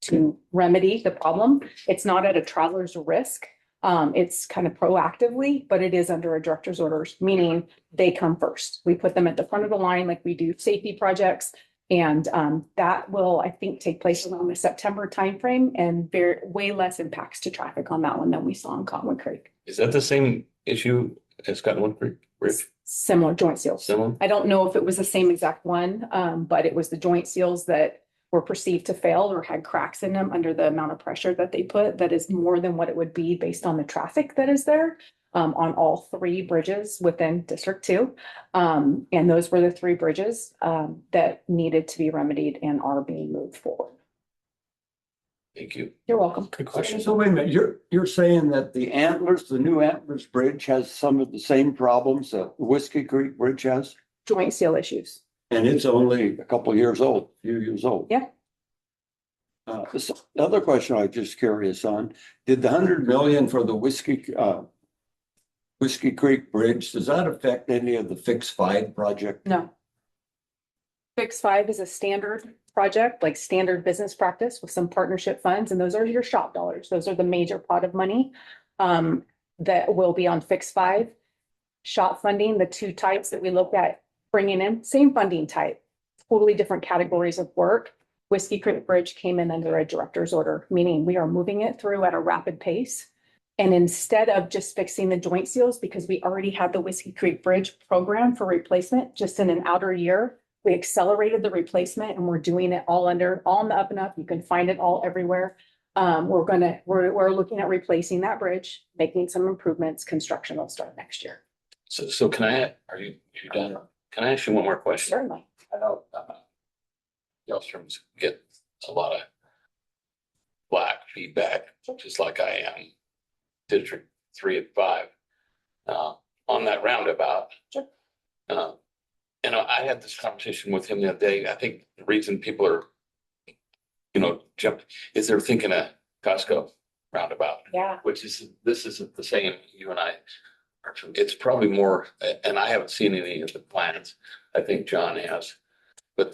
[SPEAKER 12] to remedy the problem. It's not at a traveler's risk. It's kind of proactively, but it is under a director's orders, meaning they come first. We put them at the front of the line like we do safety projects. And that will, I think, take place around the September timeframe and way less impacts to traffic on that one than we saw in Cottonwood Creek.
[SPEAKER 11] Is that the same issue as Cottonwood Creek Bridge?
[SPEAKER 12] Similar joint seals.
[SPEAKER 11] Similar?
[SPEAKER 12] I don't know if it was the same exact one, but it was the joint seals that were perceived to fail or had cracks in them under the amount of pressure that they put. That is more than what it would be based on the traffic that is there on all three bridges within District 2. And those were the three bridges that needed to be remedied and are being moved forward.
[SPEAKER 11] Thank you.
[SPEAKER 12] You're welcome.
[SPEAKER 2] Good question.
[SPEAKER 7] So wait a minute, you're saying that the new Antlers Bridge has some of the same problems that Whiskey Creek Bridge has?
[SPEAKER 12] Joint seal issues.
[SPEAKER 7] And it's only a couple of years old, a few years old.
[SPEAKER 12] Yeah.
[SPEAKER 7] The other question I'm just curious on, did the 100 million for the Whiskey Creek Bridge, does that affect any of the Fix 5 project?
[SPEAKER 12] No. Fix 5 is a standard project, like standard business practice with some partnership funds, and those are your shop dollars. Those are the major pot of money that will be on Fix 5. Shop funding, the two types that we look at bringing in, same funding type, totally different categories of work. Whiskey Creek Bridge came in under a director's order, meaning we are moving it through at a rapid pace. And instead of just fixing the joint seals, because we already had the Whiskey Creek Bridge program for replacement just in an outer year, we accelerated the replacement and we're doing it all on the up and up. You can find it all everywhere. We're looking at replacing that bridge, making some improvements. Construction will start next year.
[SPEAKER 11] So are you done? Can I ask you one more question?
[SPEAKER 12] Certainly.
[SPEAKER 11] I know Yellowstrom's get a lot of black feedback, just like I am. District 3 and 5 on that roundabout.
[SPEAKER 12] Sure.
[SPEAKER 11] I had this conversation with him the other day. I think the reason people are, jumping is they're thinking of Costco roundabout.
[SPEAKER 12] Yeah.
[SPEAKER 11] This isn't the same. You and I, it's probably more, and I haven't seen any of the plans. I think John has, but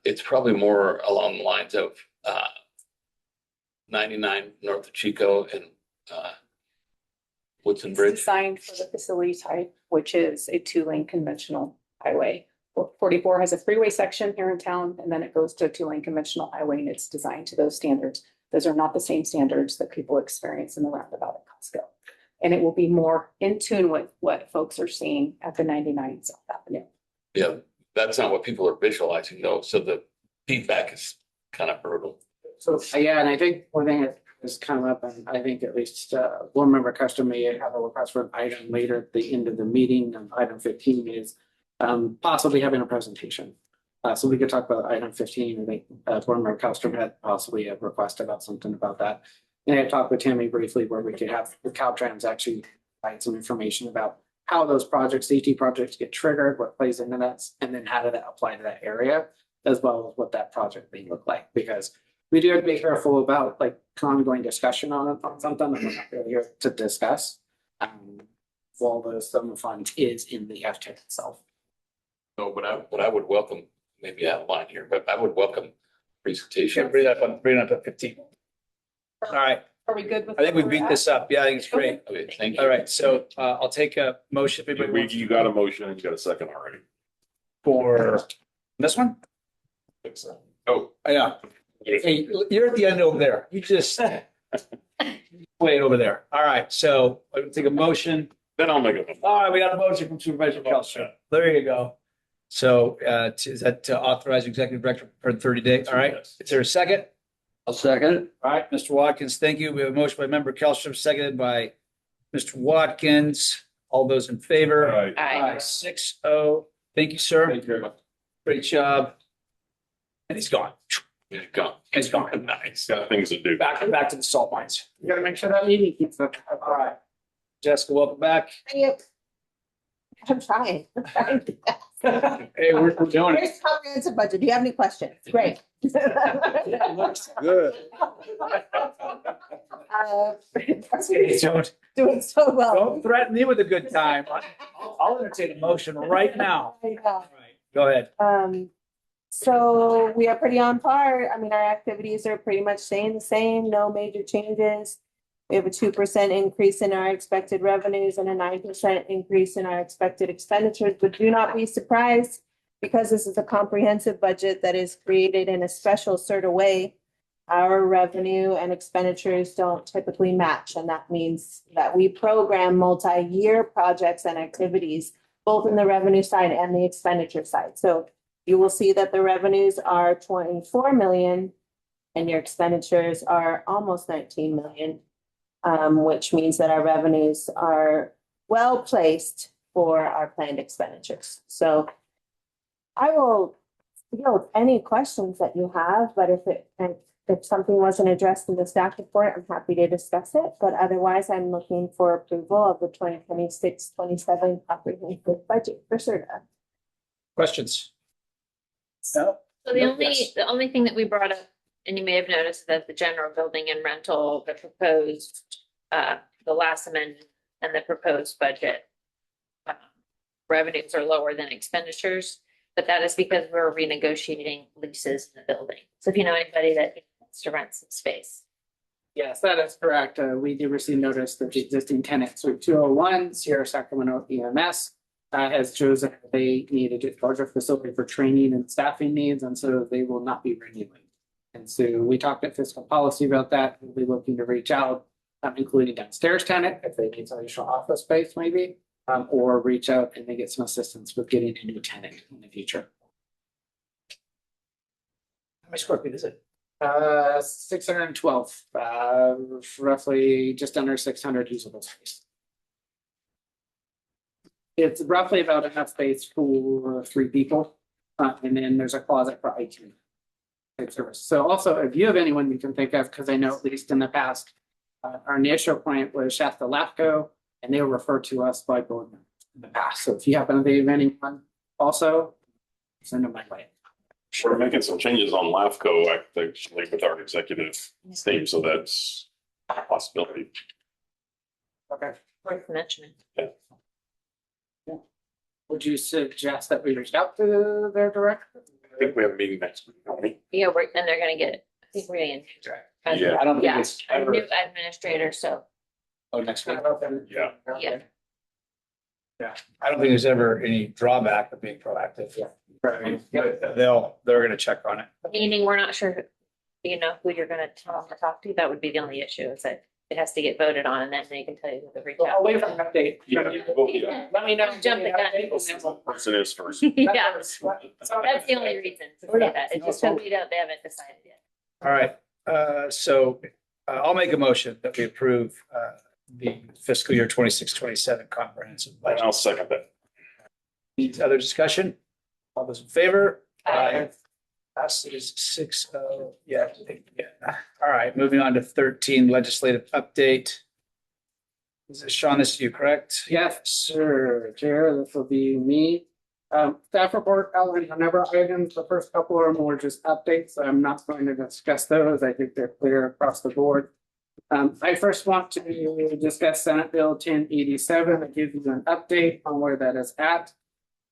[SPEAKER 11] it's probably more along the lines of 99 north of Chico and Woodson
[SPEAKER 12] It's
[SPEAKER 11] Bridge.
[SPEAKER 12] designed for the facility type, which is a 2-lane conventional highway. 44 has a freeway section here in town, and then it goes to a 2-lane conventional highway, and it's designed to those standards. Those are not the same standards that people experience in the roundabout at Costco. And it will be more in tune with what folks are seeing at the 99 South Avenue.
[SPEAKER 11] Yeah, that's not what people are visualizing though. So the feedback is kind of brutal.
[SPEAKER 3] So, yeah, and I think one thing that has come up, and I think at least board member Custer may have a request for an item later at the end of the meeting. Item 15 is possibly having a presentation. So we could talk about item 15. I think board member Custer had possibly a request about something about that. And I talked with Tammy briefly where we could have the Caltrans actually provide some information about how those projects, CT projects get triggered, what plays into that, and then how did that apply to that area, as well as what that project may look like. Because we do have to be careful about like ongoing discussion on something that we're not really here to discuss. While the sum of funds is in the FTIP itself.
[SPEAKER 11] No, but I would welcome, maybe out of line here, but I would welcome presentation.
[SPEAKER 2] Bring it up at 15. All right,
[SPEAKER 12] Are we good with?
[SPEAKER 2] I think we beat this up. Yeah, I think it's great.
[SPEAKER 11] Okay, thank you.
[SPEAKER 2] All right, so I'll take a motion. If anybody wants
[SPEAKER 4] You got a motion and you got a second already.
[SPEAKER 2] for this one?
[SPEAKER 4] Oh,
[SPEAKER 2] Yeah. Hey, you're at the end over there. You just wait over there. All right, so I'll take a motion.
[SPEAKER 4] then I'll make it.
[SPEAKER 2] All right, we got a motion from Supervisor Kelso. There you go. So is that to authorize executive director for 30 days? All right, is there a second?
[SPEAKER 7] I'll second it.
[SPEAKER 2] All right, Mr. Watkins, thank you. We have a motion by member Kelso, seconded by Mr. Watkins. All those in favor?
[SPEAKER 4] All right.
[SPEAKER 1] Aye.
[SPEAKER 2] 6-0. Thank you, sir.
[SPEAKER 4] Thank you very much.
[SPEAKER 2] Great job. And he's gone.
[SPEAKER 11] He's gone.
[SPEAKER 2] He's gone.
[SPEAKER 4] Nice. Got things to do.
[SPEAKER 2] Back to the salt mines.
[SPEAKER 3] You gotta make sure that meeting keeps up.
[SPEAKER 2] All right. Jessica, welcome back.
[SPEAKER 13] I'm trying.
[SPEAKER 2] Hey, we're doing it.
[SPEAKER 13] Here's comprehensive budget. Do you have any questions? Great.
[SPEAKER 7] Looks good.
[SPEAKER 13] Doing so well.
[SPEAKER 2] Don't threaten me with a good time. I'll entertain a motion right now. All right, go ahead.
[SPEAKER 13] So we are pretty on par. I mean, our activities are pretty much staying the same, no major changes. We have a 2% increase in our expected revenues and a 9% increase in our expected expenditures, but do not be surprised because this is a comprehensive budget that is created in a special sort of way. Our revenue and expenditures don't typically match, and that means that we program multi-year projects and activities, both in the revenue side and the expenditure side. So you will see that the revenues are 24 million and your expenditures are almost 19 million, which means that our revenues are well placed for our planned expenditures. So I will field any questions that you have, but if something wasn't addressed in the staff report, I'm happy to discuss it. But otherwise, I'm looking for approval of the 2026-27 comprehensive budget for SRTA.
[SPEAKER 2] Questions? No?
[SPEAKER 1] So the only thing that we brought up, and you may have noticed that the general building and rental, the proposed, the last amendment and the proposed budget revenues are lower than expenditures, but that is because we're renegotiating leases in the building. So if you know anybody that wants to rent some space.
[SPEAKER 3] Yes, that is correct. We did receive notice that the existing tenants with 201 Sierra Sacramento EMS has chosen they need a larger facility for training and staffing needs, and so they will not be renewing. And so we talked at fiscal policy about that. We'll be looking to reach out, including downstairs tenant if they need some additional office space, maybe, or reach out and they get some assistance with getting a new tenant in the future.
[SPEAKER 2] How many square feet is it?
[SPEAKER 3] 612, roughly just under 600 usable space. It's roughly about enough space for 3 people, and then there's a closet for IT type service. So also, if you have anyone you can think of, because I know at least in the past, our initial client was Shasta and they were referred to us by board members in the past. So if you happen to be anyone also, send them my way.
[SPEAKER 4] We're making some changes on LAFCO, actually, with our executive team, so that's a possibility.
[SPEAKER 3] Okay.
[SPEAKER 1] Worth mentioning.
[SPEAKER 3] Would you suggest that we reach out to their director?
[SPEAKER 4] I think we have a meeting next week, don't we?
[SPEAKER 1] Yeah, and they're gonna get, I think we're gonna get.
[SPEAKER 4] Yeah.
[SPEAKER 2] I don't think
[SPEAKER 1] Yeah,
[SPEAKER 2] it's
[SPEAKER 1] a
[SPEAKER 2] ever.
[SPEAKER 1] new administrator, so.
[SPEAKER 2] Oh, next week.
[SPEAKER 4] Yeah.
[SPEAKER 1] Yeah.
[SPEAKER 2] Yeah, I don't think there's ever any drawback of being proactive. Yeah. Right. They're gonna check on it.
[SPEAKER 1] Meaning, we're not sure, who you're gonna tell them to talk to. That would be the only issue, is that it has to get voted on, and then they can tell you who to reach
[SPEAKER 3] I'll
[SPEAKER 1] out.
[SPEAKER 3] wait for an update.
[SPEAKER 4] Yeah.
[SPEAKER 3] Let me know.
[SPEAKER 1] Jump the gun.
[SPEAKER 4] Person is first.
[SPEAKER 1] Yeah, that's the only reason to say that. It's just because they haven't decided yet.
[SPEAKER 2] All right, so I'll make a motion that we approve the fiscal year 26-27 comprehensive
[SPEAKER 4] And
[SPEAKER 2] budget.
[SPEAKER 4] I'll second that.
[SPEAKER 2] Any other discussion? All those in favor? Passes 6-0. Yeah. All right, moving on to 13, legislative update. Is it Sean, this is you, correct?
[SPEAKER 3] Yes, sir. Chair, this will be me. Staff report outlined a number of items. The first couple are more just updates. So I'm not going to discuss those. I think they're clear across the board. I first want to discuss Senate Bill 1087 and give you an update on where that is at.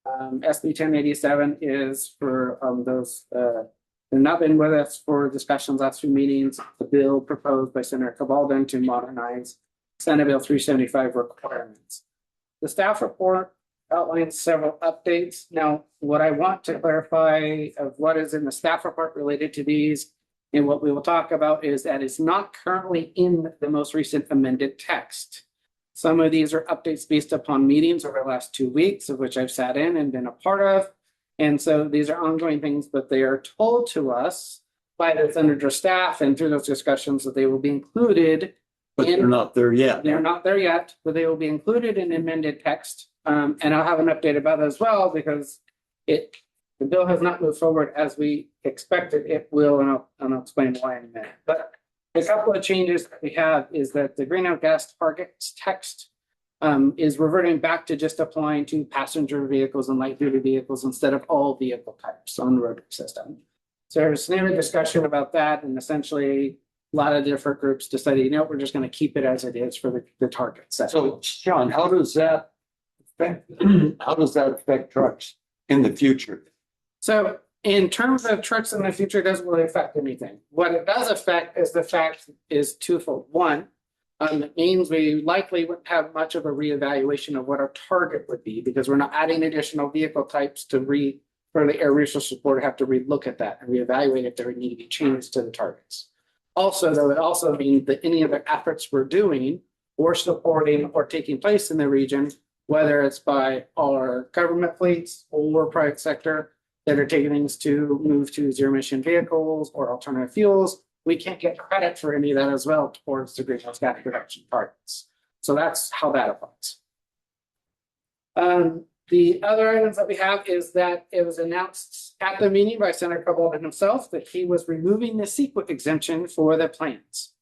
[SPEAKER 3] SB 1087 is for those who have not been with us for discussions last few meetings. The bill proposed by Senator Cabalden to modernize Senate Bill 375 requirements. The staff report outlines several updates. Now, what I want to clarify of what is in the staff report related to these and what we will talk about is that it's not currently in the most recent amended text. Some of these are updates based upon meetings over the last 2 weeks, of which I've sat in and been a part of. And so these are ongoing things, but they are told to us by the senator staff and through those discussions that they will be included.
[SPEAKER 7] But they're not there yet.
[SPEAKER 3] They're not there yet, but they will be included in amended text. And I'll have an update about that as well, because the bill has not moved forward as we expected it will, and I'll explain why in a minute. But a couple of changes that we have is that the greenhouse gas targets text is reverting back to just applying to passenger vehicles and light duty vehicles instead of all vehicle types on the road system. So there's a discussion about that, and essentially a lot of different groups decided, we're just going to keep it as it is for the targets.
[SPEAKER 7] So, Sean, how does that affect trucks in the future?
[SPEAKER 3] So in terms of trucks in the future, it doesn't really affect anything. What it does affect is the fact is twofold. One, it means we likely wouldn't have much of a reevaluation of what our target would be, because we're not adding additional vehicle types for the Air Resources Board to have to relook at that and reevaluate if there would need to be changes to the targets. Also, though, it also means that any of the efforts we're doing or supporting or taking place in the region, whether it's by our government fleets or private sector, that are taking things to move to zero emission vehicles or alternative fuels, we can't get credit for any of that as well towards the greenhouse gas reduction targets. So that's how that applies. The other items that we have is that it was announced at the meeting by Senator Cobalt himself that he was removing the CEQA exemption for the plans.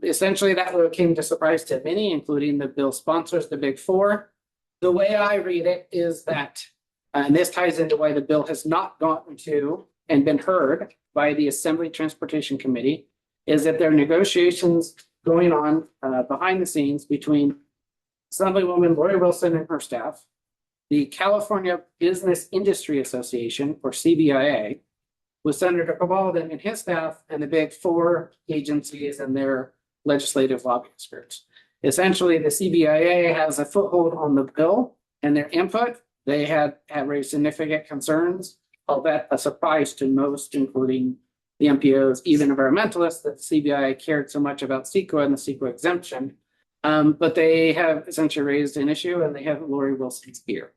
[SPEAKER 3] Essentially, that came to surprise to many, including the bill sponsors, the big four. The way I read it is that, and this ties into why the bill has not gotten to and been heard by the Assembly Transportation Committee, is that there are negotiations going on behind the scenes between Assemblywoman Lori Wilson and her staff, the California Business Industry Association, or CBIA, with Senator Cobalt and his staff, and the big four agencies and their legislative lobbyist groups. Essentially, the CBIA has a foothold on the bill and their input. They have raised significant concerns, albeit a surprise to most, including the MPOs, even environmentalists, that the CBIA cared so much about CEQA and the CEQA exemption. But they have essentially raised an issue, and they have Lori Wilson's ear.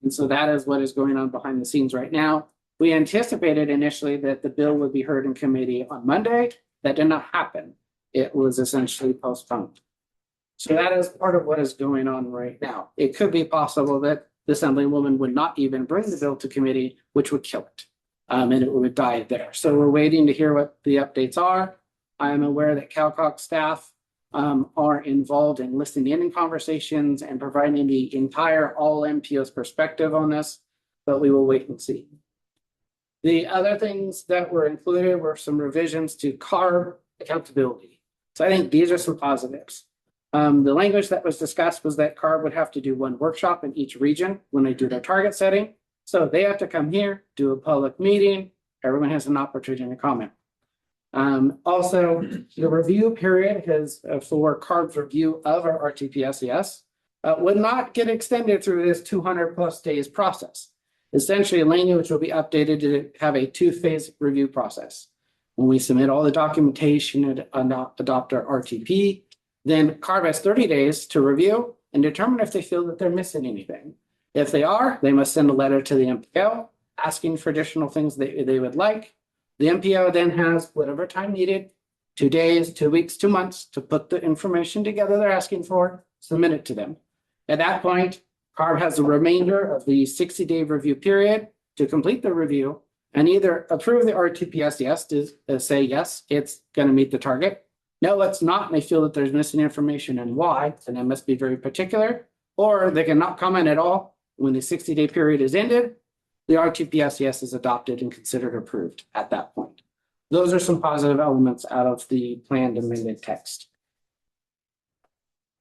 [SPEAKER 3] And so that is what is going on behind the scenes right now. We anticipated initially that the bill would be heard in committee on Monday. That did not happen. It was essentially postponed. So that is part of what is going on right now. It could be possible that the Assemblywoman would not even bring the bill to committee, which would kill it. And it would die there. So we're waiting to hear what the updates are. I am aware that CalCog staff are involved in listening in conversations and providing the entire all MPO's perspective on this, but we will wait and see. The other things that were included were some revisions to CARB accountability. So I think these are some positives. The language that was discussed was that CARB would have to do one workshop in each region when they do their target setting. So they have to come here, do a public meeting. Everyone has an opportunity to comment. Also, the review period is for CARB's review of our RTPSES would not get extended through this 200+ days process. Essentially, language will be updated to have a two-phase review process. When we submit all the documentation and adopt our RTP, then CARB has 30 days to review and determine if they feel that they're missing anything. If they are, they must send a letter to the MPO asking for additional things they would like. The MPO then has whatever time needed, 2 days, 2 weeks, 2 months, to put the information together they're asking for, submit it to them. At that point, CARB has the remainder of the 60-day review period to complete the review and either approve the RTPSES to say, yes, it's going to meet the target. No, it's not, and they feel that there's missing information and why, and it must be very particular, or they cannot comment at all. When the 60-day period is ended, the RTPSES is adopted and considered approved at that point. Those are some positive elements out of the planned amended text.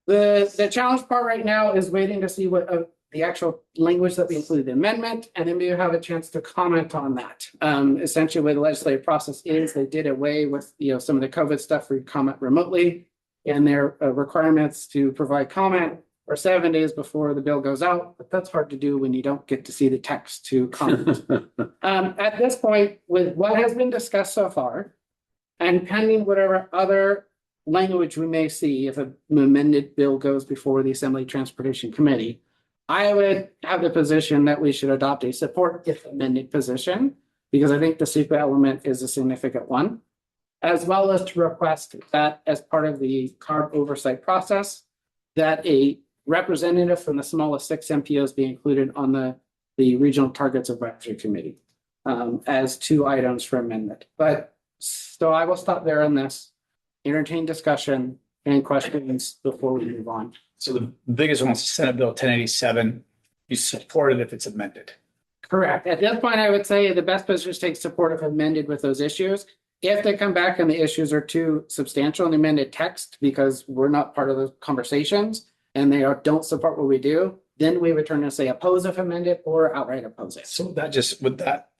[SPEAKER 3] The challenge part right now is waiting to see what the actual language that we include the amendment, and then we have a chance to comment on that. Essentially, what the legislative process is, they did away with some of the COVID stuff where you comment remotely, and their requirements to provide comment are 7 days before the bill goes out, but that's hard to do when you don't get to see the text to comment. At this point, with what has been discussed so far, and pending whatever other language we may see if an amended bill goes before the Assembly Transportation Committee, I would have the position that we should adopt a support if amended position, because I think the CEQA element is a significant one, as well as to request that as part of the CARB oversight process, that a representative from the smallest 6 MPOs be included on the regional targets advisory committee as 2 items for amendment. But so I will stop there on this, entertain discussion and questions before we move on.
[SPEAKER 2] So the biggest one is Senate Bill 1087. You support it if it's amended.
[SPEAKER 3] Correct. At this point, I would say the best position is to take support if amended with those issues. If they come back and the issues are too substantial in the amended text because we're not part of those conversations and they don't support what we do, then we would turn and say oppose if amended or outright oppose it.
[SPEAKER 2] So that just, would that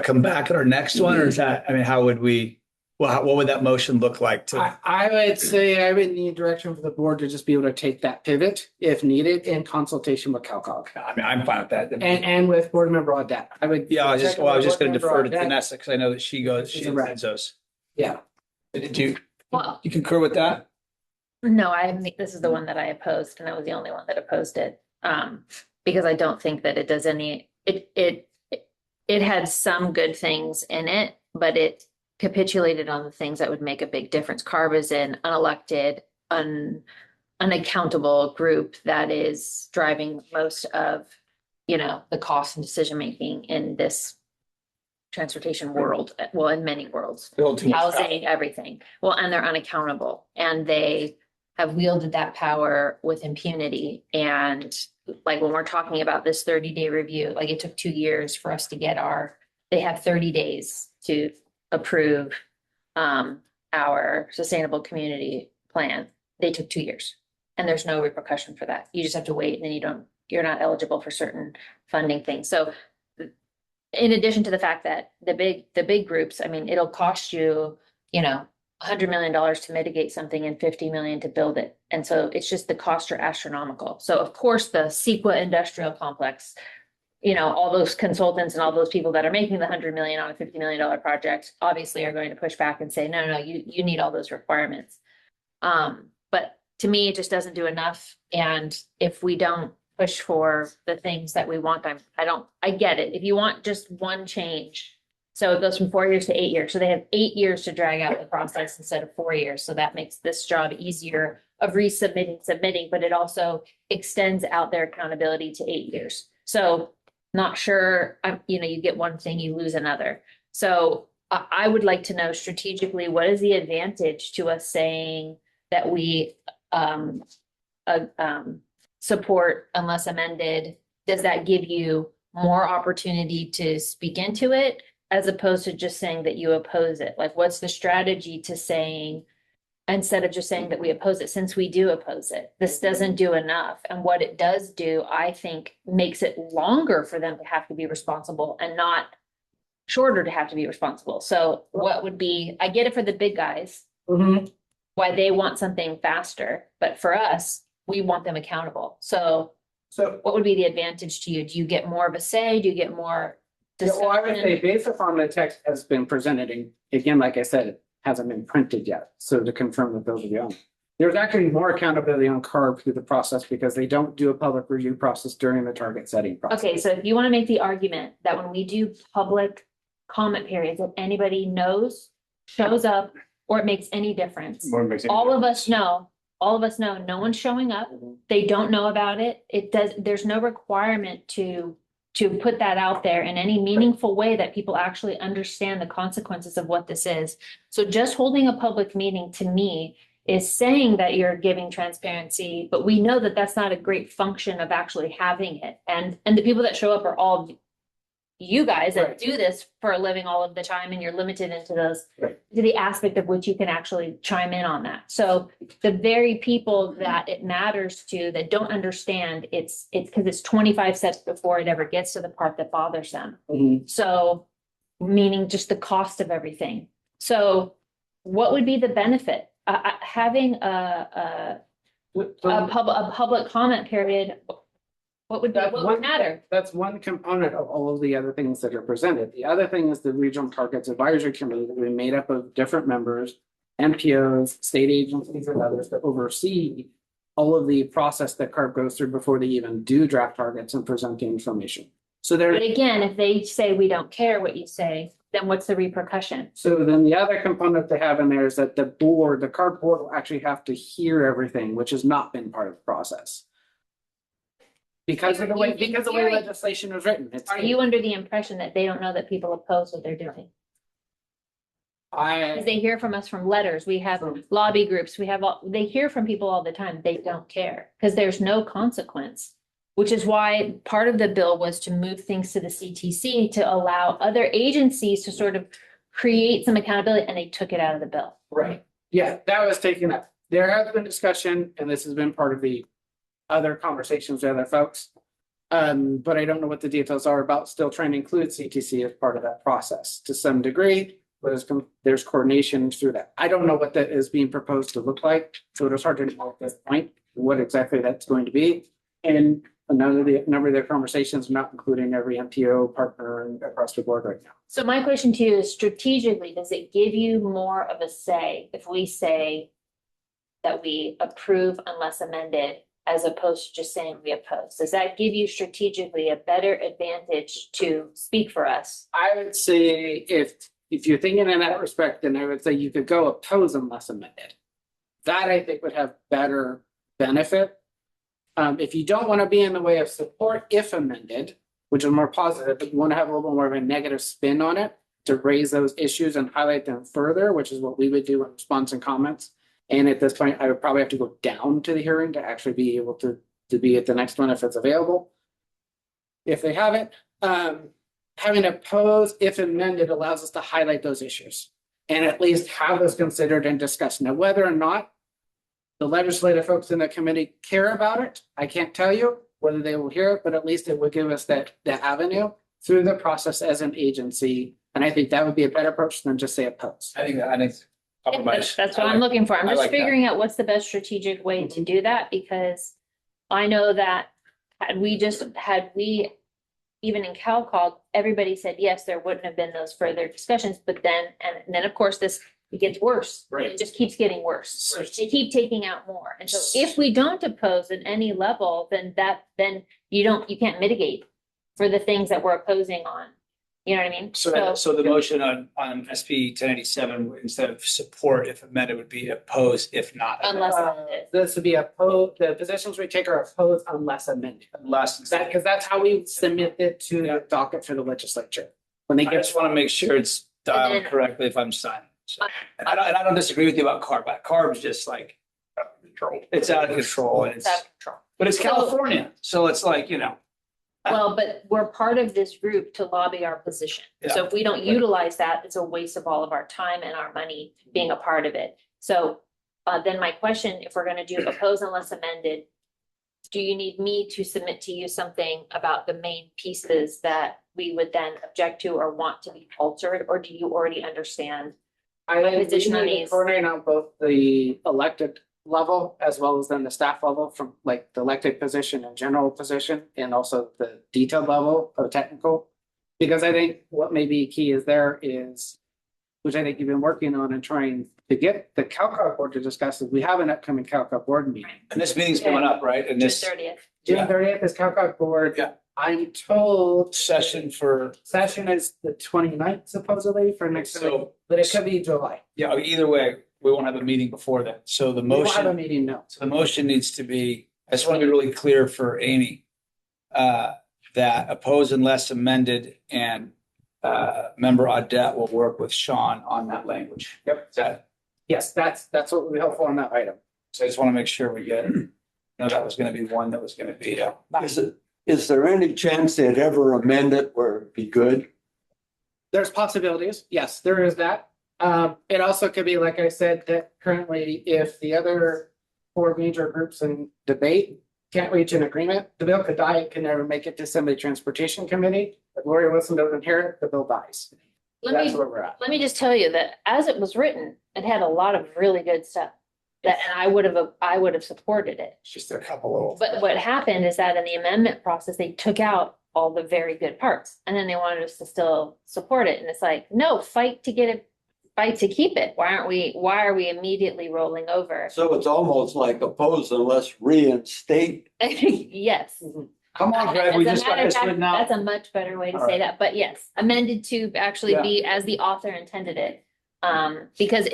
[SPEAKER 2] come back at our next one, or is that, I mean, how would we, well, what would that motion look like to?
[SPEAKER 3] I would say I would need direction from the board to just be able to take that pivot if needed in consultation with CalCog.
[SPEAKER 2] I mean, I'm fine with that.
[SPEAKER 3] And with board member Audette. I would.
[SPEAKER 2] Yeah, I was just going to defer to Vanessa because I know that she heads those.
[SPEAKER 3] Yeah.
[SPEAKER 1] Well,
[SPEAKER 2] You concur with that?
[SPEAKER 1] no, this is the one that I opposed, and I was the only one that opposed it. Because I don't think that it does it had some good things in it, but it capitulated on the things that would make a big difference. CARB is an unelected, unaccountable group that is driving most of, the cost and decision-making in this transportation world, well, in many worlds,
[SPEAKER 2] Build too much power.
[SPEAKER 1] housing, everything. Well, and they're unaccountable and they have wielded that power with impunity. And like when we're talking about this 30-day review, like it took 2 years for us to get they have 30 days to approve our sustainable community plan. They took 2 years and there's no repercussion for that. You just have to wait and then you're not eligible for certain funding things. So in addition to the fact that the big groups, I mean, it'll cost you, $100 million to mitigate something and 50 million to build it. And so it's just the costs are astronomical. So of course, the Sequa industrial complex, all those consultants and all those people that are making the 100 million on a $50 million project obviously are going to push back and say, no, you need all those requirements. But to me, it just doesn't do enough. And if we don't push for the things that we want, I get it. If you want just one change, so it goes from 4 years to 8 years. So they have 8 years to drag out the process instead of 4 years. So that makes this job easier of submitting, but it also extends out their accountability to 8 years. So not sure, you get one thing, you lose another. So I would like to know strategically, what is the advantage to us saying that we support unless amended? Does that give you more opportunity to speak into it as opposed to just saying that you oppose it? Like, what's the strategy to saying, instead of just saying that we oppose it, since we do oppose it, this doesn't do enough. And what it does do, I think, makes it longer for them to have to be responsible and not shorter to have to be responsible. So what would be, I get it for the big guys, why they want something faster, but for us, we want them accountable. So what would be the advantage to you? Do you get more of a say? Do you get more discussion?
[SPEAKER 3] Well, I would say based upon the text has been presented, and again, like I said, it hasn't been printed yet. So to confirm that those are the only. There's actually more accountability on CARB through the process because they don't do a public review process during the target setting process.
[SPEAKER 1] Okay, so if you want to make the argument that when we do public comment periods, if anybody knows, shows up, or it makes any difference, all of us know, no one's showing up. They don't know about it. There's no requirement to put that out there in any meaningful way that people actually understand the consequences of what this is. So just holding a public meeting to me is saying that you're giving transparency, but we know that that's not a great function of actually having it. And the people that show up are all you guys that do this for a living all of the time, and you're limited into to the aspect of which you can actually chime in on that. So the very people that it matters to that don't understand, it's because it's 25 steps before it ever gets to the part that bothers them. So meaning just the cost of everything. So what would be the benefit? Having a public comment period, what would matter?
[SPEAKER 3] That's one component of all of the other things that are presented. The other thing is the Regional Targets Advisory Committee that we made up of different members, MPOs, state agencies, and others that oversee all of the process that CARB goes through before they even do draft targets and present the information. So
[SPEAKER 1] But again, if they say we don't care what you say, then what's the repercussion?
[SPEAKER 3] So then the other component they have in there is that the CARB board will actually have to hear everything, which has not been part of the process. Because of the way legislation was written.
[SPEAKER 1] Are you under the impression that they don't know that people oppose what they're doing? Because they hear from us from letters, we have lobby groups, they hear from people all the time, they don't care, because there's no consequence. Which is why part of the bill was to move things to the CTC to allow other agencies to sort of create some accountability, and they took it out of the bill.
[SPEAKER 3] Right. Yeah, that was taken up. There has been discussion, and this has been part of the other conversations with other folks. But I don't know what the details are about still trying to include CTC as part of that process to some degree. But there's coordination through that. I don't know what that is being proposed to look like. So it was hard to know at this point what exactly that's going to be. And a number of their conversations, not including every MPO partner across the board right now.
[SPEAKER 1] So my question to you is strategically, does it give you more of a say if we say that we approve unless amended as opposed to just saying we oppose? Does that give you strategically a better advantage to speak for us?
[SPEAKER 3] I would say if you're thinking in that respect, then I would say you could go oppose unless amended. That I think would have better benefit. If you don't want to be in the way of support if amended, which is more positive, but you want to have a little bit more of a negative spin on it to raise those issues and highlight them further, which is what we would do in response and comments. And at this point, I would probably have to go down to the hearing to actually be able to be at the next one if it's available. If they have it, having opposed if amended allows us to highlight those issues and at least have those considered and discussed. Now, whether or not the legislative folks in the committee care about it, I can't tell you whether they will hear it, but at least it would give us that avenue through the process as an agency. And I think that would be a better approach than just say oppose.
[SPEAKER 2] I think compromise.
[SPEAKER 1] That's what I'm looking for. I'm
[SPEAKER 2] I
[SPEAKER 1] just
[SPEAKER 2] like that.
[SPEAKER 1] figuring out what's the best strategic way to do that, because I know that had we, even in CalCog, everybody said, yes, there wouldn't have been those further discussions, but then, and then of course it gets worse.
[SPEAKER 2] Right.
[SPEAKER 1] It just keeps getting worse. They keep taking out more. And so if we don't oppose at any level, then you can't mitigate for the things that we're opposing on. You know what I mean?
[SPEAKER 2] So the motion on SP 1087, instead of support if amended, would be oppose if not.
[SPEAKER 1] Unless amended.
[SPEAKER 3] This would be opposed, the positions we take are opposed unless amended. Because that's how we submit it to the docket for the legislature. When they
[SPEAKER 2] I
[SPEAKER 3] get
[SPEAKER 2] just want to make sure it's dialed
[SPEAKER 1] And then-
[SPEAKER 2] correctly if I'm signing. So, and I don't disagree with you about CARB, but CARB's just like, it's out of control and
[SPEAKER 1] It's out of control.
[SPEAKER 2] but it's California. So it's like,
[SPEAKER 1] Well, but we're part of this group to lobby our position. So if we don't utilize that, it's a waste of all of our time and our money being a part of it. So then my question, if we're gonna do oppose unless amended, do you need me to submit to you something about the main pieces that we would then object to or want to be altered, or do you already understand?
[SPEAKER 3] I
[SPEAKER 1] My
[SPEAKER 3] think we
[SPEAKER 1] position on
[SPEAKER 3] need to
[SPEAKER 1] these.
[SPEAKER 3] coordinate on both the elected level as well as then the staff level, from like the elected position and general position, and also the detailed level of technical. Because I think what may be key is which I think you've been working on and trying to get the CalCog board to discuss, is we have an upcoming CalCog board meeting.
[SPEAKER 2] and this meeting's coming up, right? And
[SPEAKER 1] June
[SPEAKER 2] this
[SPEAKER 1] 30th.
[SPEAKER 3] June 30th is CalCog board.
[SPEAKER 2] Yeah.
[SPEAKER 3] I'm told
[SPEAKER 2] session
[SPEAKER 3] session is the 29th supposedly for next, but it could be July.
[SPEAKER 2] either way, we won't have a meeting before that. So the
[SPEAKER 3] We won't have a
[SPEAKER 2] motion,
[SPEAKER 3] meeting, no.
[SPEAKER 2] so the motion needs to be, I just want to be really clear for Amy. That oppose unless amended, and member Audette will work with Sean on that language. Yep.
[SPEAKER 3] Yes, that's what we hope for on that item.
[SPEAKER 2] So I just want to make sure we get it. That was going to be one that was going to be,
[SPEAKER 7] Is there any chance they'd ever amend it where it'd be good?
[SPEAKER 3] There's possibilities. Yes, there is that. It also could be, like I said, that currently if the other four major groups in debate can't reach an agreement, the bill could die. It can never make it to Assembly Transportation Committee. If Lori Wilson doesn't hear it, the bill dies. That's where we're at.
[SPEAKER 1] Let me just tell you that as it was written, it had a lot of really good stuff. And I would have supported it.
[SPEAKER 2] it's just a couple of.
[SPEAKER 1] But what happened is that in the amendment process, they took out all the very good parts, and then they wanted us to still support it. And it's like, no, fight to keep it. Why are we immediately rolling over?
[SPEAKER 7] So it's almost like oppose unless reinstate.
[SPEAKER 1] Yes.
[SPEAKER 2] Come on, Greg, we
[SPEAKER 1] As a
[SPEAKER 2] just got
[SPEAKER 1] matter of
[SPEAKER 2] this
[SPEAKER 1] fact,
[SPEAKER 2] written out.
[SPEAKER 1] That's a much better way to
[SPEAKER 2] All
[SPEAKER 1] say
[SPEAKER 2] right.
[SPEAKER 1] that, but yes, amended to actually
[SPEAKER 2] Yeah.
[SPEAKER 1] be as the author intended it. Because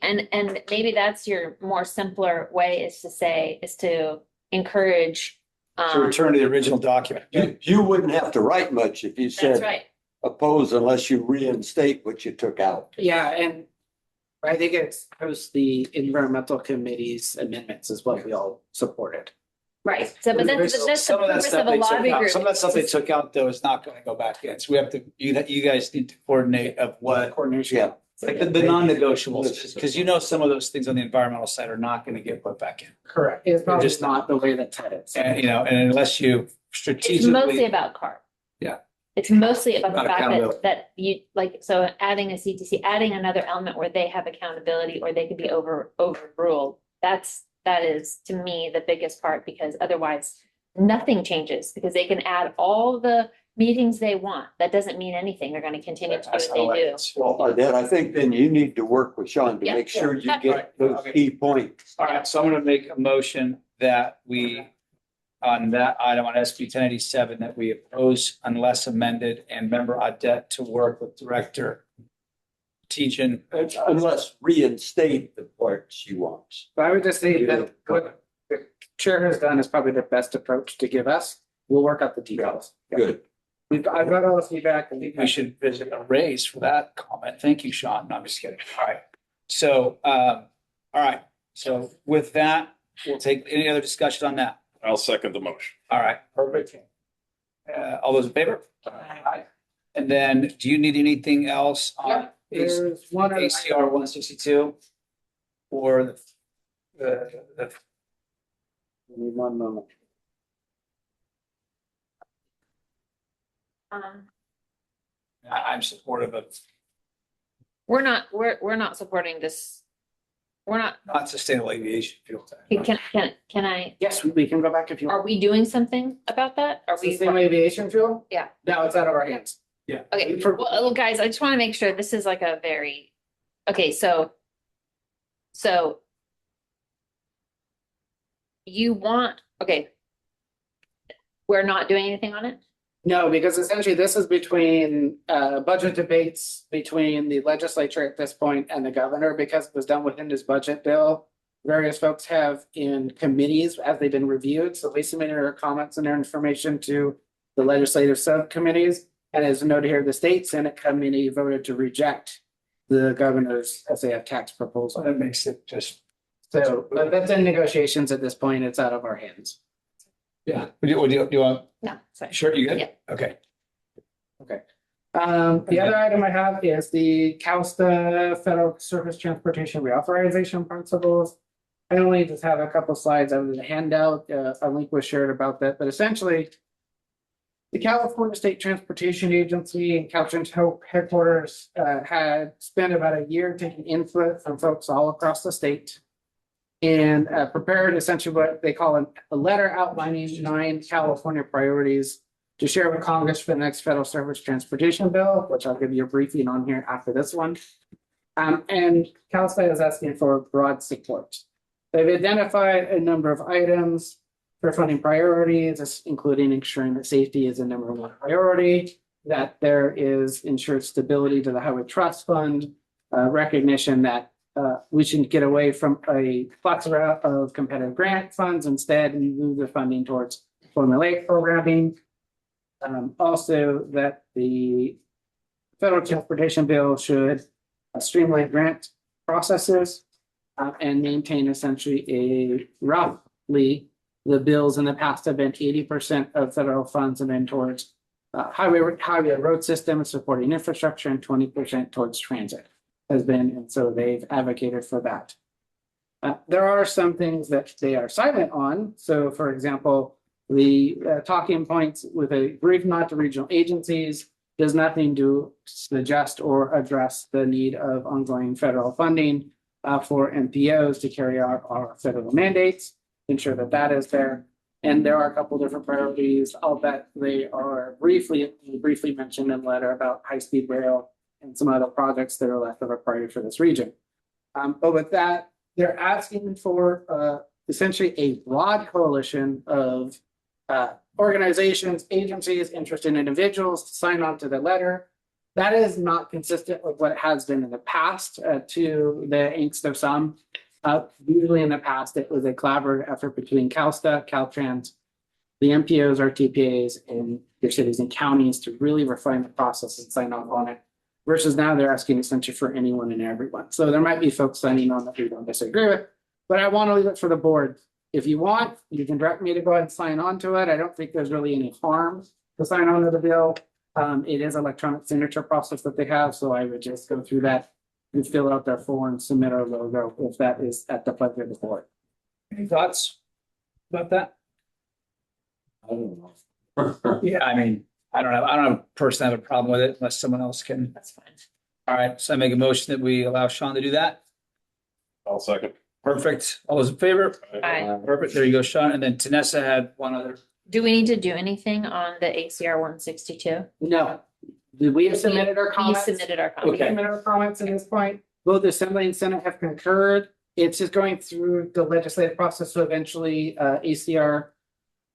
[SPEAKER 1] and maybe that's your more simpler way, is to encourage.
[SPEAKER 2] To return to the original document.
[SPEAKER 7] You wouldn't have to write much if you
[SPEAKER 1] That's
[SPEAKER 7] said
[SPEAKER 1] right.
[SPEAKER 7] oppose unless you reinstate what you took out.
[SPEAKER 3] Yeah, and I think it's post the environmental committee's amendments is what we all supported.
[SPEAKER 1] Right. So, but that's the
[SPEAKER 2] Some of that
[SPEAKER 1] purpose
[SPEAKER 2] stuff
[SPEAKER 1] of a
[SPEAKER 2] they took
[SPEAKER 1] lobby
[SPEAKER 2] out,
[SPEAKER 1] group.
[SPEAKER 2] some of that stuff they took out though is not going to go back in. So we have to, you guys need to coordinate of what,
[SPEAKER 3] Coordination.
[SPEAKER 7] Yeah.
[SPEAKER 2] like the non-negotiables, because some of those things on the environmental side are not going to get put back in.
[SPEAKER 3] Correct. It's probably
[SPEAKER 2] just
[SPEAKER 3] just not the way that's headed.
[SPEAKER 2] And, and unless you
[SPEAKER 1] It's
[SPEAKER 2] strategically.
[SPEAKER 1] mostly about CARB.
[SPEAKER 2] Yeah.
[SPEAKER 1] It's mostly about the
[SPEAKER 2] About
[SPEAKER 1] fact
[SPEAKER 2] accountability.
[SPEAKER 1] that you, like, so adding a CTC, adding another element where they have accountability or they could be overruled. That is, to me, the biggest part, because otherwise nothing changes, because they can add all the meetings they want. That doesn't mean anything. They're going to continue to do
[SPEAKER 2] That's
[SPEAKER 1] what
[SPEAKER 2] how
[SPEAKER 1] they do.
[SPEAKER 2] it is.
[SPEAKER 7] Well, Ardette, I think then you need to work with Sean to
[SPEAKER 1] Yeah.
[SPEAKER 7] make sure you
[SPEAKER 1] Yeah.
[SPEAKER 7] get those
[SPEAKER 2] Okay.
[SPEAKER 7] key points.
[SPEAKER 2] All right, so I'm going to make a motion that we, on that item on SB 1087, that we oppose unless amended and member Audette to work with Director Tejan.
[SPEAKER 7] Unless reinstate the part she wants.
[SPEAKER 3] So I would just say that what the chair has done is probably the best approach to give us. We'll work out the details.
[SPEAKER 7] Good.
[SPEAKER 3] I've got all the feedback and
[SPEAKER 2] We should visit a raise for that comment. Thank you, Sean. No, I'm just kidding. All right. So, all right. So with that, we'll take any other discussion on that.
[SPEAKER 4] I'll second the motion.
[SPEAKER 2] All right, perfect. All those in favor? Aye. And then do you need anything else on
[SPEAKER 3] there's one other
[SPEAKER 2] ACR 162? Or the
[SPEAKER 3] Give me one moment.
[SPEAKER 2] I'm supportive of
[SPEAKER 1] We're not supporting this. We're not,
[SPEAKER 2] not sustainable aviation fuel tax.
[SPEAKER 1] can I,
[SPEAKER 3] Yes, we can go back if you want.
[SPEAKER 1] are we doing something about that? Are we?
[SPEAKER 3] Sustainable aviation fuel?
[SPEAKER 1] Yeah.
[SPEAKER 3] No, it's out of our hands.
[SPEAKER 1] Okay, well, guys, I just want to make sure this is like a very, okay, so you want, okay. We're not doing anything on it?
[SPEAKER 3] No, because essentially this is between budget debates between the legislature at this point and the governor, because it was done within this budget bill. Various folks have in committees as they've been reviewed, so we submitted our comments and their information to the legislative subcommittees. And as noted here, the state Senate committee voted to reject the governor's SAF tax proposal.
[SPEAKER 2] That makes it just.
[SPEAKER 3] So that's in negotiations at this point. It's out of our hands.
[SPEAKER 2] Yeah. Do you want?
[SPEAKER 1] No, sorry.
[SPEAKER 2] Sure, you good?
[SPEAKER 1] Yeah.
[SPEAKER 2] Okay.
[SPEAKER 3] The other item I have is the CalSTA Federal Surface Transportation Reauthorization Principles. I only just have a couple slides out of the handout. A link was shared about that, but essentially the California State Transportation Agency and Caltrans headquarters had spent about a year taking input from folks all across the state and prepared essentially what they call a letter outlining 9 California priorities to share with Congress for the next federal surface transportation bill, which I'll give you a briefing on here after this one. And CalSTA is asking for broad support. They've identified a number of items for funding priorities, including ensuring that safety is a number 1 priority, that there is ensured stability to the Highway Trust Fund, recognition that we should get away from a plethora of competitive grant funds, instead move the funding towards formulaic programming. Also that the federal transportation bill should streamline grant processes and maintain essentially a roughly the bills in the past have been 80% of federal funds have been towards highway road system supporting infrastructure and 20% towards transit has been, and so they've advocated for that. There are some things that they are silent on. So for example, the talking points with a brief nod to regional agencies does nothing to suggest or address the need of ongoing federal funding for MPOs to carry out our federal mandates, ensure that that is there. And there are a couple different priorities. I'll bet they are briefly mentioned in the letter about high-speed rail and some other projects that are left of a priority for this region. But with that, they're asking for essentially a broad coalition of organizations, agencies, interested individuals to sign on to the letter. That is not consistent with what it has been in the past to the angst of some. Usually in the past, it was a collaborative effort between CalSTA, Caltrans, the MPOs, RTPAs, and their cities and counties to really refine the process and sign off on it. Versus now they're asking essentially for anyone and everyone. So there might be folks signing on that we don't disagree with, but I want to leave it for the board. If you want, you can direct me to go ahead and sign on to it. I don't think there's really any harm to sign on to the bill. It is electronic signature process that they have, so I would just go through that and fill out their form, submit our logo if that is at the pleasure of the board.
[SPEAKER 2] Any thoughts about that?
[SPEAKER 7] I don't know.
[SPEAKER 2] Yeah, I mean, I don't personally have a problem with it unless someone else can.
[SPEAKER 1] That's fine.
[SPEAKER 2] All right, so I make a motion that we allow Sean to do that.
[SPEAKER 4] I'll second.
[SPEAKER 2] Perfect. All those in favor?
[SPEAKER 1] Aye.
[SPEAKER 2] Perfect. There you go, Sean. And then Tanessa had one other.
[SPEAKER 1] Do we need to do anything on the ACR 162?
[SPEAKER 3] No, we have submitted our
[SPEAKER 1] We
[SPEAKER 3] comments.
[SPEAKER 1] submitted our
[SPEAKER 3] We
[SPEAKER 1] comments.
[SPEAKER 3] submitted our comments at this point. Both the Assembly and Senate have concurred It's just going through the legislative process, so eventually ACR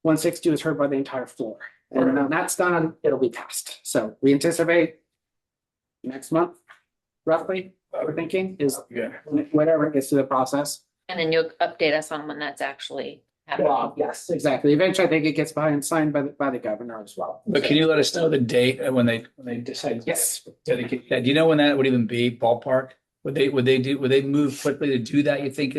[SPEAKER 3] 162 is heard by the entire floor. And when that's done, it'll be passed. So we anticipate next month, roughly, what we're thinking is whatever gets to the process.
[SPEAKER 1] And then you'll update us on when that's actually happening.
[SPEAKER 3] Well, yes, exactly. Eventually, I think it gets signed by the governor as well.
[SPEAKER 2] But can you let us know the date when they decide?
[SPEAKER 3] Yes.
[SPEAKER 2] to dedicate that? Do you know when that would even be, ballpark? Would they move quickly to do that, you think?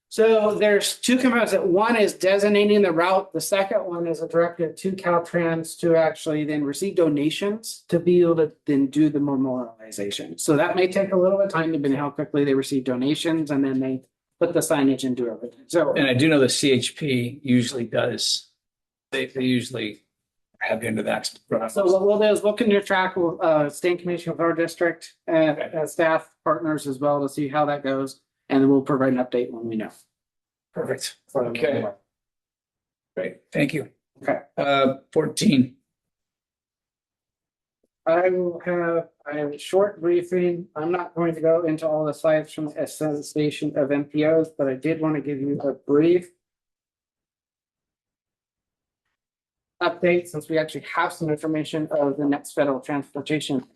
[SPEAKER 3] So there's two components. One is designating the route. The second one is a directive to Caltrans to actually then receive donations to be able to then do the memorialization. So that may take a little bit of time, depending how quickly they receive donations, and then they put the signage and do everything. So,
[SPEAKER 2] And I do know the CHP usually does. They usually have into that.
[SPEAKER 3] so what we'll do is we'll continue to track, stay in communication with our district and staff partners as well to see how that goes. And then we'll provide an update when we know.
[SPEAKER 2] Perfect. Okay. Great, thank you.
[SPEAKER 3] Okay.
[SPEAKER 2] 14.
[SPEAKER 3] I will have a short briefing. I'm not going to go into all the slides from the Association of MPOs, but I did want to give you a brief update since we actually have some information of the next federal transportation.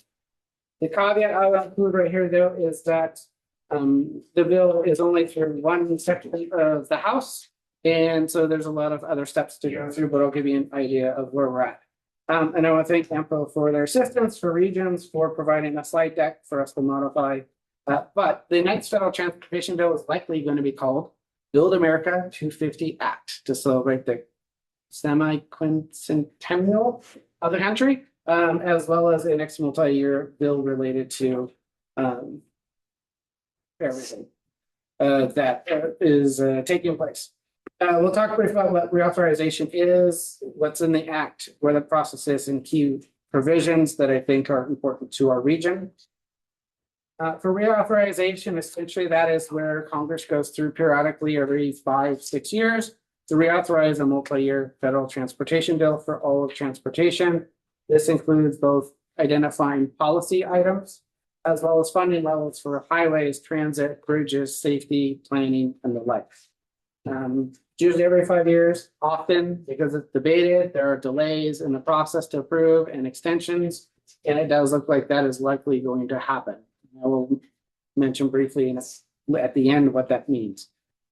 [SPEAKER 3] The caveat I will include right here, though, is that the bill is only through one section of the House. And so there's a lot of other steps to go through, but I'll give you an idea of where we're at. And I want to thank AMPO for their assistance, for regions, for providing a slide deck for us to modify. But the next federal transportation bill is likely going to be called Build America 250 Act to celebrate the semi-quincentennial of the country, as well as the next multi-year bill related to everything that is taking place. We'll talk briefly about what reauthorization is, what's in the act, where the process is, and key provisions that I think are important to our region. For reauthorization, essentially that is where Congress goes through periodically every 5-6 years to reauthorize a multi-year federal transportation bill for all of transportation. This includes both identifying policy items as well as funding levels for highways, transit, bridges, safety, planning, and the like. Usually every 5 years, often because it's debated, there are delays in the process to approve and extensions, and it does look like that is likely going to happen. I will mention briefly at the end what that means.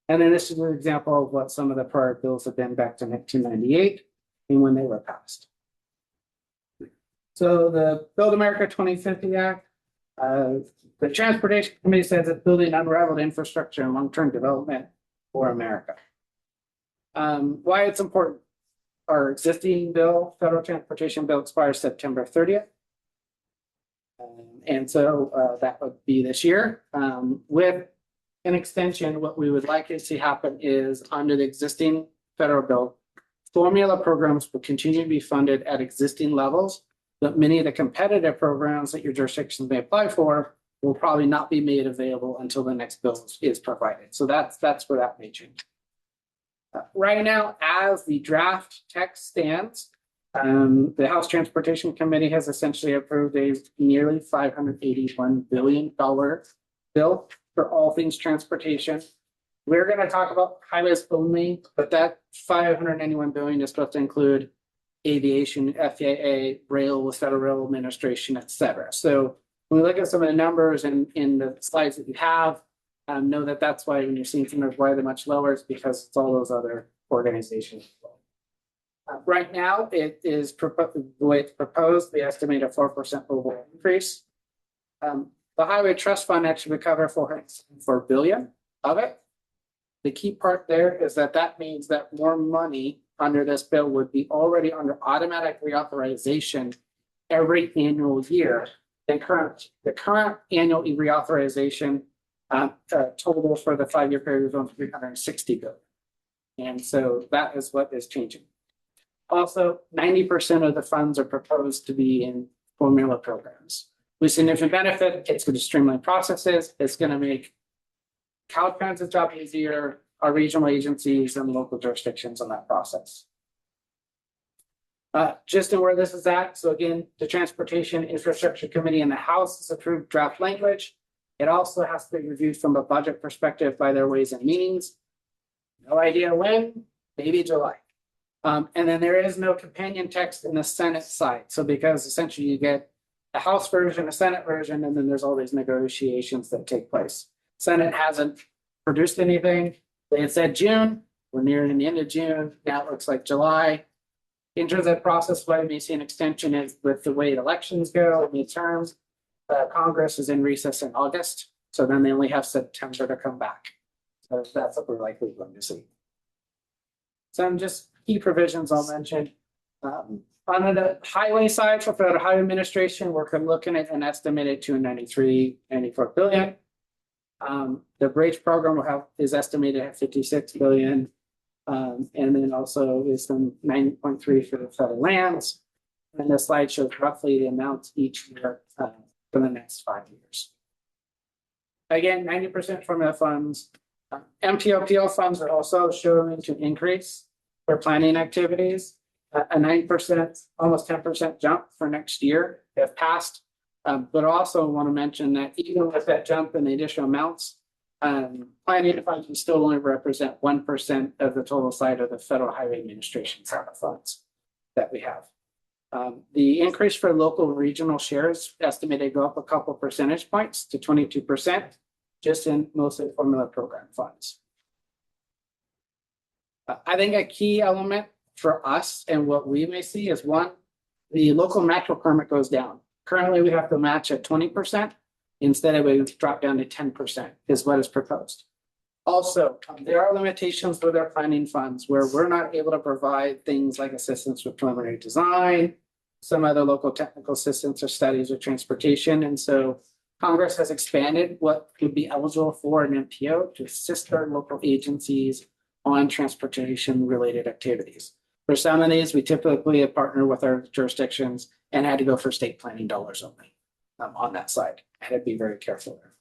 [SPEAKER 3] And then this is an example of what some of the prior bills have been back to 1998 and when they were passed. So the Build America 2050 Act, the Transportation Committee says it's building unraveled infrastructure and long-term development for America. Why it's important. Our existing bill, federal transportation bill, expires September 30th. And so that would be this year. With an extension, what we would like to see happen is under the existing federal bill, formula programs will continue to be funded at existing levels, but many of the competitive programs that your jurisdictions may apply for will probably not be made available until the next bill is provided. So that's where that may change. Right now, as the draft text stands, the House Transportation Committee has essentially approved a nearly $581 billion bill for all things transportation. We're going to talk about highways only, but that $591 billion is supposed to include aviation, FAA, rail with Federal Rail Administration, et cetera. So when we look at some of the numbers in the slides that you have, know that that's why when you're seeing some of why they're much lower is because it's all those other organizations. Right now, it is the way it's proposed, we estimate a 4% overall increase. The Highway Trust Fund actually would cover $404 billion of it. The key part there is that means that more money under this bill would be already under automatic reauthorization every annual year. The current annual reauthorization total for the 5-year period is on $360 billion. And so that is what is changing. Also, 90% of the funds are proposed to be in formula programs. With significant benefit, it's going to streamline processes. It's going to make Caltrans's job easier, our regional agencies and local jurisdictions on that process. Just in where this is at. So again, the Transportation Infrastructure Committee in the House has approved draft language. It also has to be reviewed from a budget perspective by their Ways and Means. No idea when, maybe July. And then there is no companion text in the Senate side. So because essentially you get a House version, a Senate version, and then there's all these negotiations that take place. Senate hasn't produced anything. They had said June, we're nearing the end of June. Now it looks like July. In terms of process, why we see an extension is with the way elections go, midterms. Congress is in recess in August, so then they only have September to come back. So that's what we're likely going to see. Some just key provisions I'll mention. On the highway side for Federal Highway Administration, we're looking at an estimated 293.94 billion. The bridge program is estimated at 56 billion. And then also is some 9.3 for the federal lands. And the slide shows roughly the amounts each year for the next 5 years. Again, 90% from the funds. MTOPL funds are also showing to increase for planning activities. A 9%, almost 10% jump for next year if passed. But also want to mention that even with that jump in the additional amounts, planning funds will still only represent 1% of the total side of the Federal Highway Administration side of funds that we have. The increase for local regional shares estimated to go up a couple percentage points to 22%, just in mostly formula program funds. I think a key element for us and what we may see is one, the local natural permit goes down. Currently, we have to match at 20%. Instead, it would drop down to 10% is what is proposed. Also, there are limitations with our planning funds where we're not able to provide things like assistance with preliminary design, some other local technical assistance or studies with transportation. And so Congress has expanded what could be eligible for an MPO to assist our local agencies on transportation related activities. For some of these, we typically partner with our jurisdictions and had to go for state planning dollars only on that side. I had to be very careful there.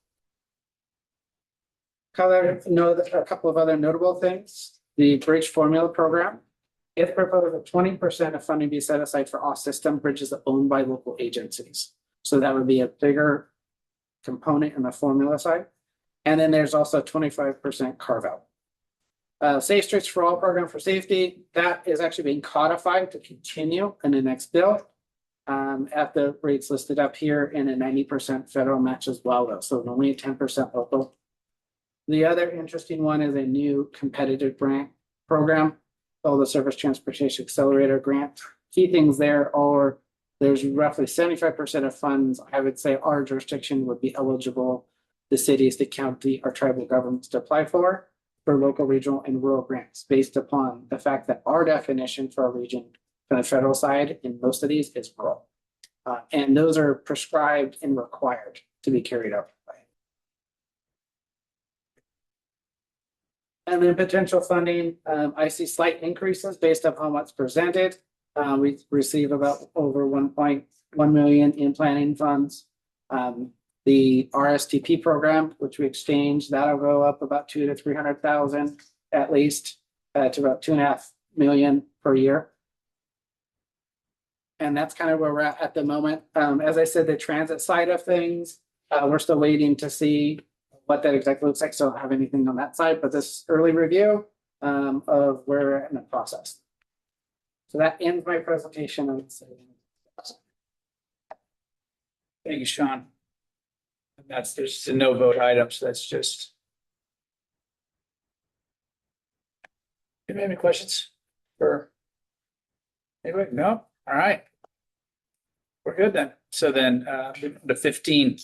[SPEAKER 3] A couple of other notable things. The bridge formula program. It proposed that 20% of funding be set aside for off-system bridges owned by local agencies. So that would be a bigger component in the formula side. And then there's also 25% carve out. Safe Streets for All program for safety, that is actually being codified to continue in the next bill. At the rates listed up here in a 90% federal match as well, though, so only 10% local. The other interesting one is a new competitive grant program called the Surface Transportation Accelerator Grant. Key things there are there's roughly 75% of funds, I would say our jurisdiction would be eligible, the cities, the county, or tribal governments to apply for local, regional, and rural grants based upon the fact that our definition for a region from the federal side in most of these is rural. And those are prescribed and required to be carried out by. And then potential funding, I see slight increases based upon what's presented. We receive about over 1.1 million in planning funds. The RSTP program, which we exchanged, that'll go up about 200,000 to 300,000 at least to about 2.5 million per year. And that's kind of where we're at the moment. As I said, the transit side of things, we're still waiting to see what that exactly looks like. So I don't have anything on that side, but this early review of where we're at in the process. So that ends my presentation.
[SPEAKER 2] Thank you, Sean. There's just a no vote item, so that's just. Do you have any questions for anybody? No? All right. We're good then. So then the 15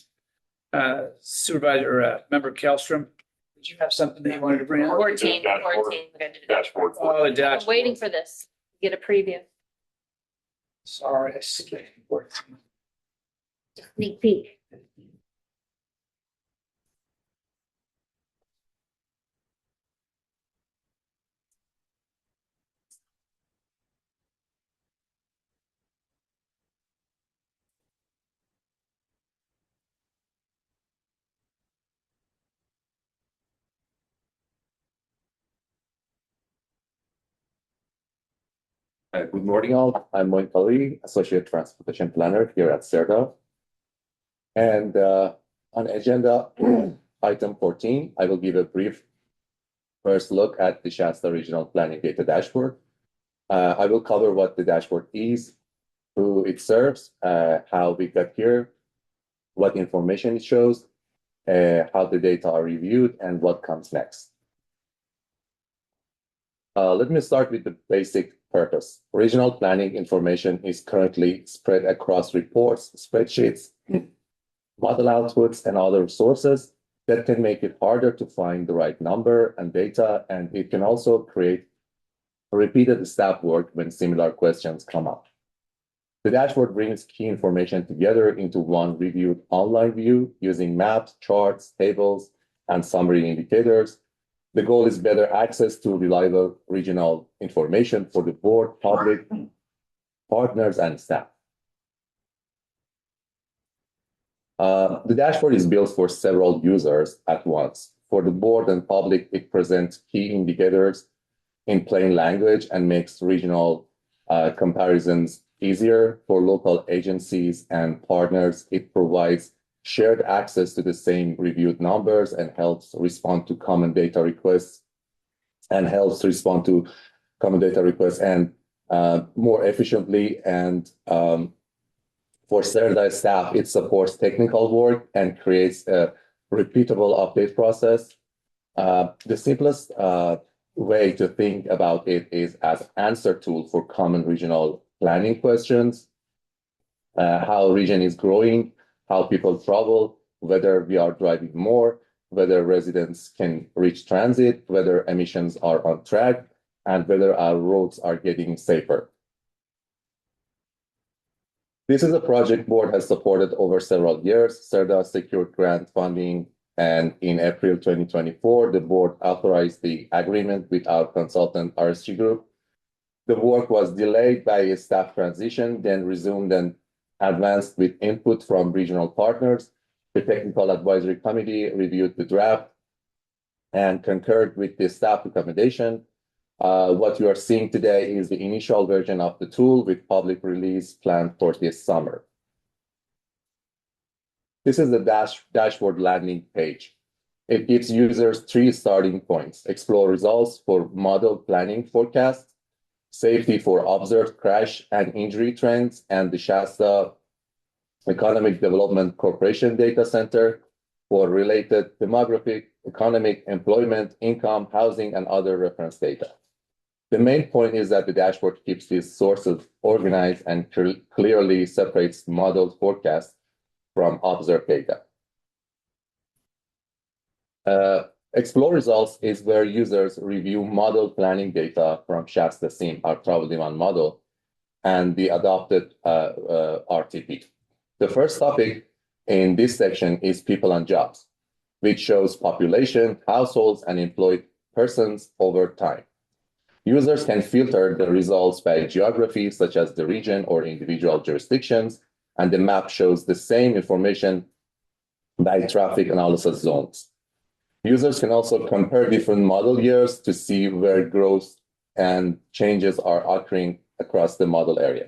[SPEAKER 2] Supervisor Member Kellstrom, did you have something that you wanted to bring up?
[SPEAKER 1] 14. We gotta do the
[SPEAKER 4] Dashboard.
[SPEAKER 2] Oh, the
[SPEAKER 1] I'm
[SPEAKER 2] dashboard.
[SPEAKER 1] waiting for this, get a preview,
[SPEAKER 2] Sorry, I skipped 14.
[SPEAKER 1] sneak peek.
[SPEAKER 14] Good morning, all. I'm Moin Ali, Associate Transportation Planner here at SRTA. And On agenda item 14, I will give a brief first look at the Shasta Regional Planning Data Dashboard. I will cover what the dashboard is, who it serves, how we got here, what information it shows, how the data are reviewed, and what comes next. Let me start with the basic purpose. Regional planning information is currently spread across reports, spreadsheets, model outputs, and other sources that can make it harder to find the right number and data, and it can also create repeated staff work when similar questions come up. The dashboard brings key information together into one reviewed online view using maps, charts, tables, and summary indicators. The goal is better access to reliable regional information for the board, public, partners, and staff. The dashboard is built for several users at once. For the board and public, it presents key indicators in plain language and makes regional comparisons easier. For local agencies and partners, it provides shared access to the same reviewed numbers and helps respond to common data requests more efficiently. And for standardized staff, it supports technical work and creates a repeatable update process. The simplest way to think about it is as an answer tool for common regional planning questions, how a region is growing, how people travel, whether we are driving more, whether residents can reach transit, whether emissions are on track, and whether our roads are getting safer. This is a project board has supported over several years. SRTA secured grant funding, and in April 2024, the board authorized the agreement with our consultant RSG Group. The work was delayed by a staff transition, then resumed and advanced with input from regional partners. The technical advisory committee reviewed the draft and concurred with the staff recommendation. What you are seeing today is the initial version of the tool with public release planned for this summer. This is the dashboard landing page. It gives users 3 starting points: explore results for model planning forecasts, safety for observed crash and injury trends, and the Shasta Economic Development Corporation Data Center for related demographic, economic, employment, income, housing, and other reference data. The main point is that the dashboard keeps these sources organized and clearly separates modeled forecasts from observed data. Explore results is where users review model planning data from Shasta SIM, our travel demand model, and the adopted RTP. The first topic in this section is people and jobs, which shows population, households, and employed persons over time. Users can filter the results by geography, such as the region or individual jurisdictions, and the map shows the same information by traffic analysis zones. Users can also compare different model years to see where growth and changes are occurring across the model area.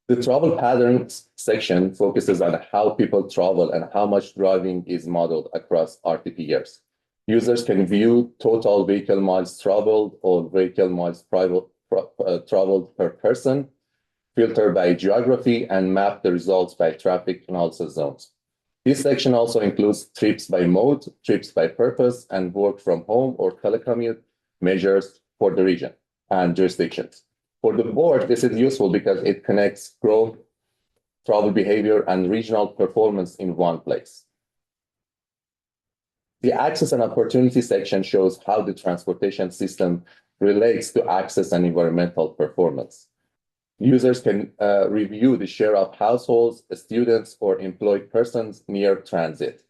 [SPEAKER 14] The travel patterns section focuses on how people travel and how much driving is modeled across RTP years. Users can view total vehicle miles traveled or vehicle miles traveled per person, filter by geography, and map the results by traffic analysis zones. This section also includes trips by mode, trips by purpose, and work from home or telecommute measures for the region and jurisdictions. For the board, this is useful because it connects growth, travel behavior, and regional performance in one place. The access and opportunity section shows how the transportation system relates to access and environmental performance. Users can review the share of households, students, or employed persons near transit.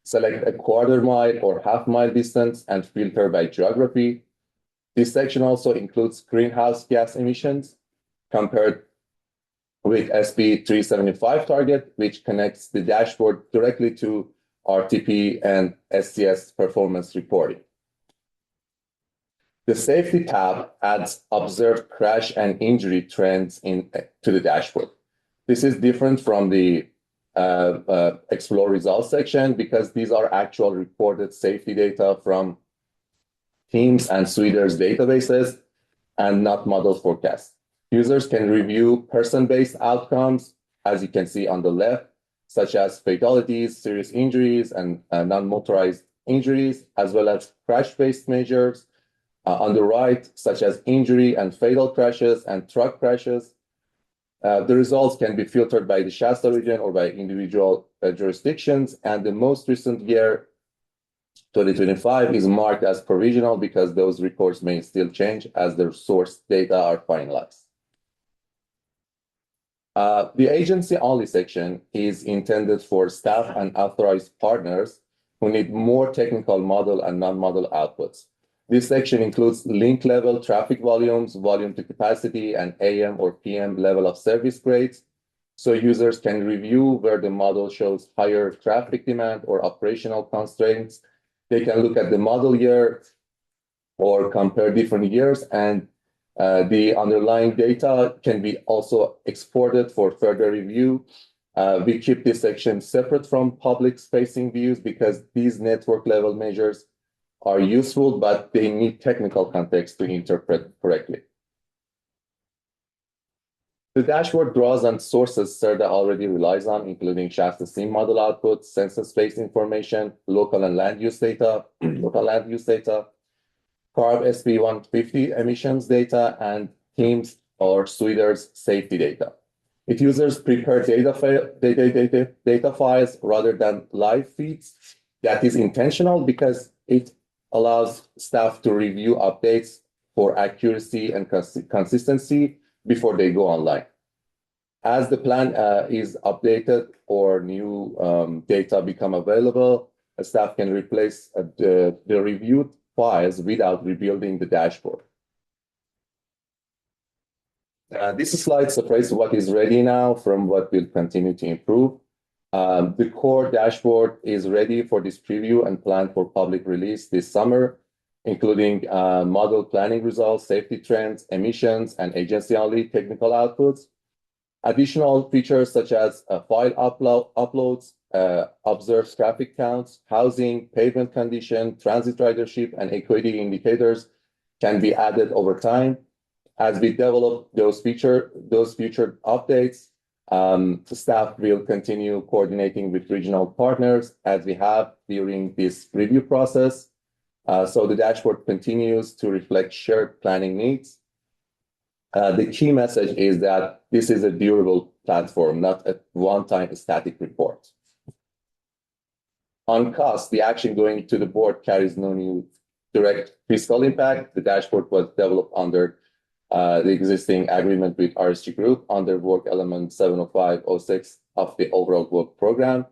[SPEAKER 14] Select a quarter mile or half mile distance and filter by geography. This section also includes greenhouse gas emissions compared with SB 375 target, which connects the dashboard directly to RTP and SCS performance reporting. The safety tab adds observed crash and injury trends to the dashboard. This is different from the explore results section because these are actual reported safety data from teams and Sweeter's databases and not model forecasts. Users can review person-based outcomes, as you can see on the left, such as fatalities, serious injuries, and non-motorized injuries, as well as crash-based measures on the right, such as injury and fatal crashes and truck crashes. The results can be filtered by the Shasta region or by individual jurisdictions, and the most recent year, 2025, is marked as provisional because those reports may still change as their source data are finalized. The agency-only section is intended for staff and authorized partners who need more technical model and non-model outputs. This section includes link-level traffic volumes, volume to capacity, and AM or PM level of service grades, so users can review where the model shows higher traffic demand or operational constraints. They can look at the model year or compare different years, and the underlying data can be also exported for further review. We keep this section separate from public-facing views because these network-level measures are useful, but they need technical context to interpret correctly. The dashboard draws on sources SRTA already relies on, including Shasta SIM model output, census-based information, local and land use data, CARB SB 150 emissions data, and Teams or Sweeter's safety data. If users prepare data files rather than live feeds, that is intentional because it allows staff to review updates for accuracy and consistency before they go online. As the plan is updated or new data become available, staff can replace the reviewed files without rebuilding the dashboard. This slide separates what is ready now from what will continue to improve. The core dashboard is ready for this preview and planned for public release this summer, including model planning results, safety trends, emissions, and agency-only technical outputs. Additional features such as file uploads, observed traffic counts, housing, pavement condition, transit ridership, and equity indicators can be added over time. As we develop those future updates, staff will continue coordinating with regional partners as we have during this review process. So the dashboard continues to reflect shared planning needs. The key message is that this is a durable platform, not a one-time static report. On cost, the action going to the board carries no new direct fiscal impact. The dashboard was developed under the existing agreement with RSG Group under work element 70506 of the overall work program.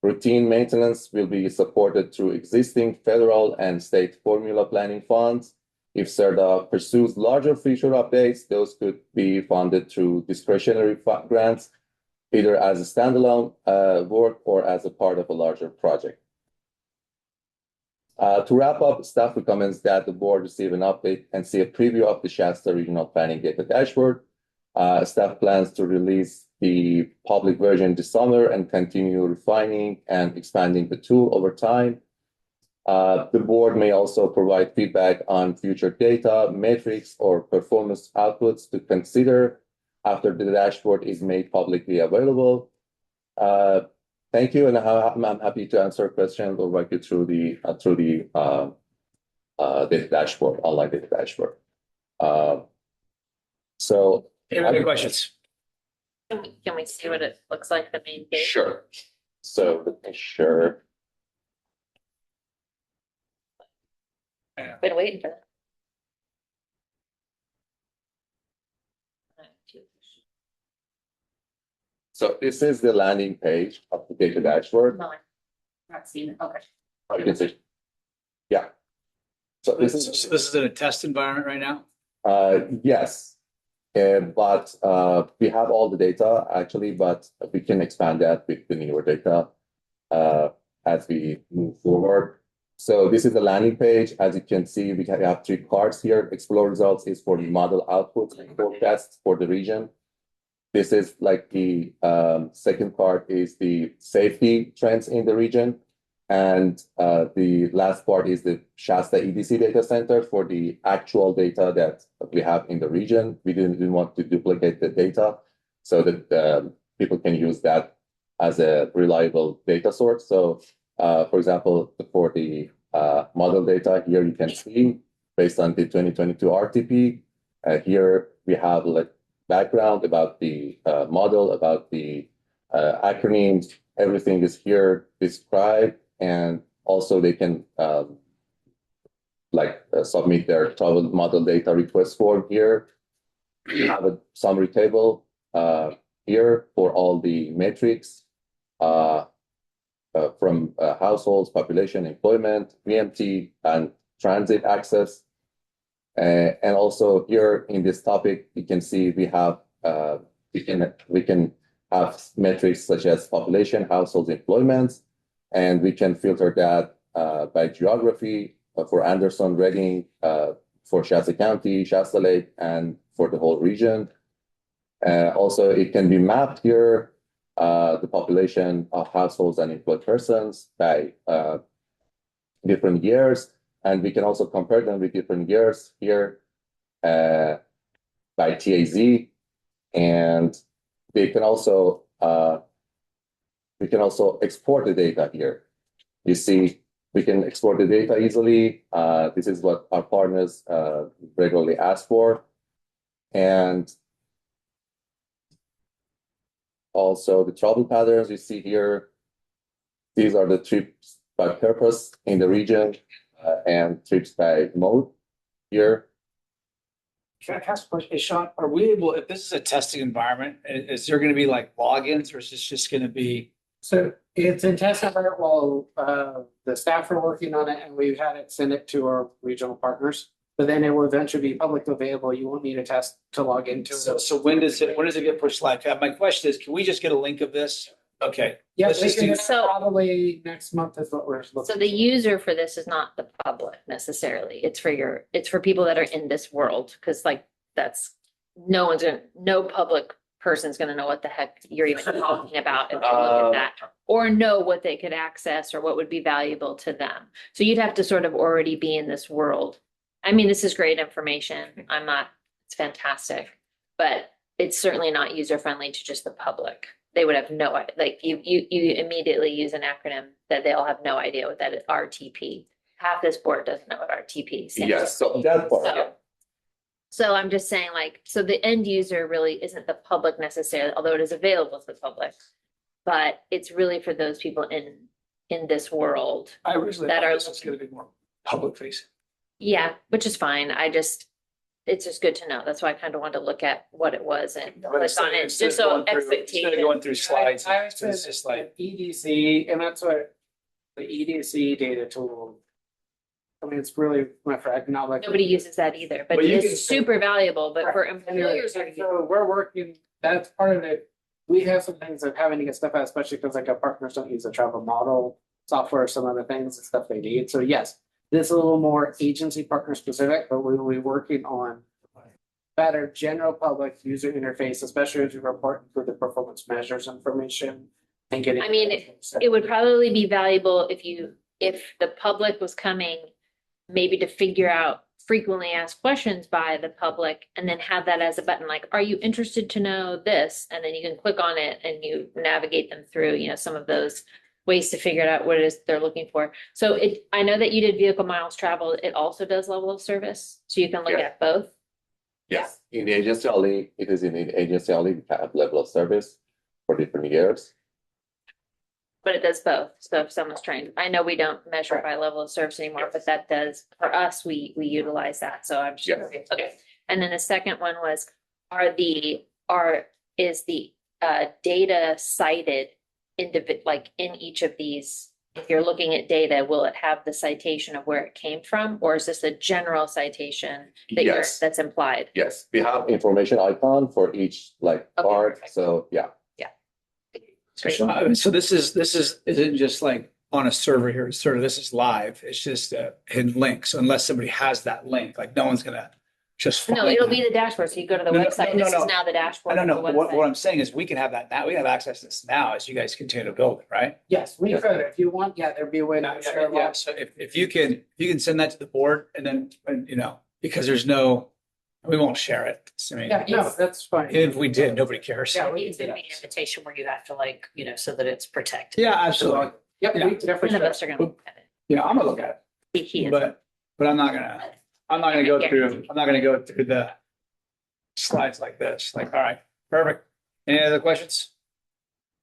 [SPEAKER 14] Routine maintenance will be supported through existing federal and state formula planning funds. If SRTA pursues larger feature updates, those could be funded through discretionary grants, either as a standalone work or as a part of a larger project. To wrap up, staff recommends that the board receive an update and see a preview of the Shasta Regional Planning Data Dashboard. Staff plans to release the public version this summer and continue refining and expanding the tool over time. The board may also provide feedback on future data, metrics, or performance outputs to consider after the dashboard is made publicly available. Thank you, and I'm happy to answer questions or walk you through the data dashboard, online data dashboard. So,
[SPEAKER 2] any questions?
[SPEAKER 1] Can we see what it looks like the main page?
[SPEAKER 14] Sure. So let me share.
[SPEAKER 1] Been waiting for that.
[SPEAKER 14] So this is the landing page of the data dashboard.
[SPEAKER 1] No, I'm not seeing it. Okay.
[SPEAKER 14] You can see. Yeah. So
[SPEAKER 2] This is in a test environment right now?
[SPEAKER 14] Yes. But we have all the data actually, but we can expand that with the newer data as we move forward. So this is the landing page. As you can see, we have 3 cards here. Explore results is for the model outputs and forecasts for the region. this is like the second part is the safety trends in the region. And the last part is the Shasta EDC data center for the actual data that we have in the region. We didn't want to duplicate the data so that people can use that as a reliable data source. So, for example, for the model data here, you can see based on the 2022 RTP. Here we have like background about the model, about the acronyms. Everything is here described. And also they can submit their travel model data request form here. You have a summary table here for all the metrics from households, population, employment, VMT, and transit access. And also here in this topic, you can see we have we can have metrics such as population, households, employment. And we can filter that by geography for Anderson, Reading, for Shasta County, Shasta Lake, and for the whole region. Also, it can be mapped here, the population of households and employed persons by different years. And we can also compare them with different years here by TAZ. And they can also we can also export the data here. You see, we can export the data easily. This is what our partners regularly ask for. And also the travel patterns you see here. These are the trips by purpose in the region and trips by mode here.
[SPEAKER 2] Can I ask a question, Sean? Are we able, if this is a testing environment, is there going to be like logins, or is this just going to be?
[SPEAKER 3] So it's in test environment while the staff are working on it, and we've had it send it to our regional partners. But then it will eventually be publicly available. You won't need a test to log into it.
[SPEAKER 2] So when does it get pushed live? My question is, can we just get a link of this? Okay.
[SPEAKER 3] Yeah,
[SPEAKER 2] Let's just do.
[SPEAKER 3] probably next month is what we're looking.
[SPEAKER 1] So the user for this is not the public necessarily. It's for people that are in this world, because like no public person's gonna know what the heck you're even talking about if they look at that, or know what they could access or what would be valuable to them. So you'd have to sort of already be in this world. I mean, this is great information. It's fantastic, but it's certainly not user friendly to just the public. They would have no idea. Like you immediately use an acronym that they'll have no idea what that is. RTP. Half this board doesn't know what RTP stands for.
[SPEAKER 14] Yes, so that part.
[SPEAKER 1] So I'm just saying, like, so the end user really isn't the public necessarily, although it is available to the public. But it's really for those people in this world.
[SPEAKER 2] I originally
[SPEAKER 1] that
[SPEAKER 2] thought
[SPEAKER 1] are
[SPEAKER 2] this was going to be more public facing.
[SPEAKER 1] Yeah, which is fine. It's just good to know. That's why I kind of wanted to look at what it was and click on it, just so expectation.
[SPEAKER 2] Instead of going through slides,
[SPEAKER 3] it's just like EDC, and that's what the EDC data tool. I mean, it's really my friend, not like
[SPEAKER 1] Nobody uses that either, but
[SPEAKER 2] Well,
[SPEAKER 1] it
[SPEAKER 2] you can
[SPEAKER 1] is super valuable, but for employers.
[SPEAKER 3] So we're working, that's part of it. We have some things of having to get stuff out, especially because like our partners don't use the travel model software, or some other things and stuff they need. So yes, this is a little more agency partner specific, but we will be working on better general public user interface, especially as we report through the performance measures information and getting.
[SPEAKER 1] I mean, it would probably be valuable if the public was coming maybe to figure out frequently asked questions by the public, and then have that as a button, like, are you interested to know this? And then you can click on it and you navigate them through, some of those ways to figure out what it is they're looking for. So I know that you did vehicle miles traveled. It also does level of service. So you can look at both.
[SPEAKER 14] Yes, in the agency only, it is in the agency only, we have level of service for different years.
[SPEAKER 1] But it does both. So if someone's trying, I know we don't measure by level of service anymore, but that does, for us, we utilize that. So I'm sure. Okay. And then the second one was, is the data cited in each of these? If you're looking at data, will it have the citation of where it came from, or is this a general citation that's implied?
[SPEAKER 14] Yes, we have information icon for each part. Perfect. So yeah.
[SPEAKER 2] So this isn't just like on a server here. This is live. It's just a hidden link. So unless somebody has that link, like no one's gonna just fine.
[SPEAKER 1] No, it'll be the dashboard. So you go to the
[SPEAKER 2] No, no,
[SPEAKER 1] website.
[SPEAKER 2] no,
[SPEAKER 1] This
[SPEAKER 2] no.
[SPEAKER 1] is now the
[SPEAKER 2] I
[SPEAKER 1] dashboard.
[SPEAKER 2] don't
[SPEAKER 1] of
[SPEAKER 2] know.
[SPEAKER 1] the
[SPEAKER 2] What
[SPEAKER 1] website.
[SPEAKER 2] I'm saying is we can have that now. We have access to this now as you guys continue to build it, right?
[SPEAKER 3] Yes, we could, if you want, yeah, there'd be a way to share.
[SPEAKER 2] Yeah, so if you can send that to the board and then, you know, because we won't share it. I mean,
[SPEAKER 3] Yeah, no, that's fine.
[SPEAKER 2] if we did, nobody cares.
[SPEAKER 3] Yeah,
[SPEAKER 9] It
[SPEAKER 3] we
[SPEAKER 9] needs
[SPEAKER 3] can
[SPEAKER 9] to
[SPEAKER 3] do
[SPEAKER 9] be an
[SPEAKER 3] that.
[SPEAKER 9] invitation where you have to like, so that it's protected.
[SPEAKER 2] Yeah, absolutely.
[SPEAKER 3] Yep, we
[SPEAKER 2] Yeah.
[SPEAKER 3] can definitely.
[SPEAKER 1] None of
[SPEAKER 3] share.
[SPEAKER 1] us are gonna look at it.
[SPEAKER 2] Yeah, I'm gonna look at
[SPEAKER 1] He
[SPEAKER 2] it,
[SPEAKER 1] is.
[SPEAKER 2] but I'm not gonna go through the slides like this. Like, all right, perfect. Any other questions?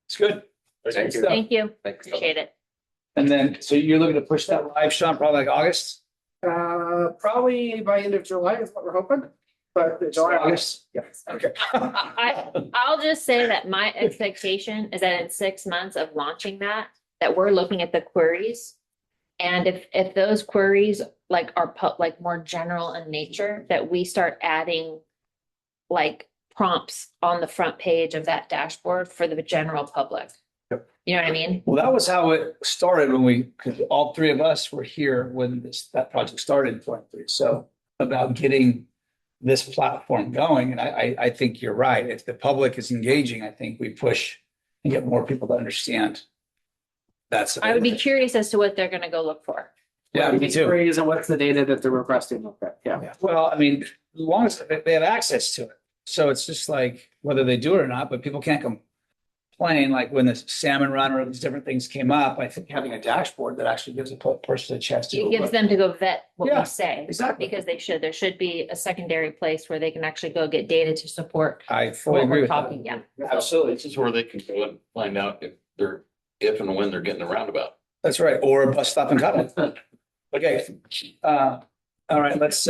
[SPEAKER 2] It's good.
[SPEAKER 4] Thank you.
[SPEAKER 1] Thank you. Appreciate it.
[SPEAKER 2] And then, so you're looking to push that live, Sean, probably like August?
[SPEAKER 3] Probably by end of July is what we're hoping, but July, August.
[SPEAKER 2] Yes. Okay.
[SPEAKER 1] I'll just say that my expectation is that in 6 months of launching that we're looking at the queries. And if those queries like are like more general in nature, that we start adding like prompts on the front page of that dashboard for the general public.
[SPEAKER 2] Yep.
[SPEAKER 1] You know what I mean?
[SPEAKER 2] Well, that was how it started because all three of us were here when that project started in 23. So about getting this platform going, and I think you're right. If the public is engaging, I think we push and get more people to understand.
[SPEAKER 1] I would be curious as to what they're gonna go look for.
[SPEAKER 2] Yeah, me too.
[SPEAKER 3] Queries and what's the data that they're requesting? Okay, yeah.
[SPEAKER 2] Yeah. Well, I mean, as long as they have access to it. So it's just like whether they do it or not, but people can't complain. Like when the salmon run or these different things came up, I think having a dashboard that actually gives a person a chance to.
[SPEAKER 1] It gives them to go vet what
[SPEAKER 2] Yeah,
[SPEAKER 1] we say.
[SPEAKER 2] exactly.
[SPEAKER 1] Because there should be a secondary place where they can actually go get data to support
[SPEAKER 2] I fully
[SPEAKER 1] what
[SPEAKER 2] agree
[SPEAKER 1] we're
[SPEAKER 2] with that.
[SPEAKER 1] talking, yeah.
[SPEAKER 2] Absolutely.
[SPEAKER 11] This is where they can go and find out if and when they're getting the roundabout.
[SPEAKER 2] That's right. Or a bus stop and cut. Okay. All right, let's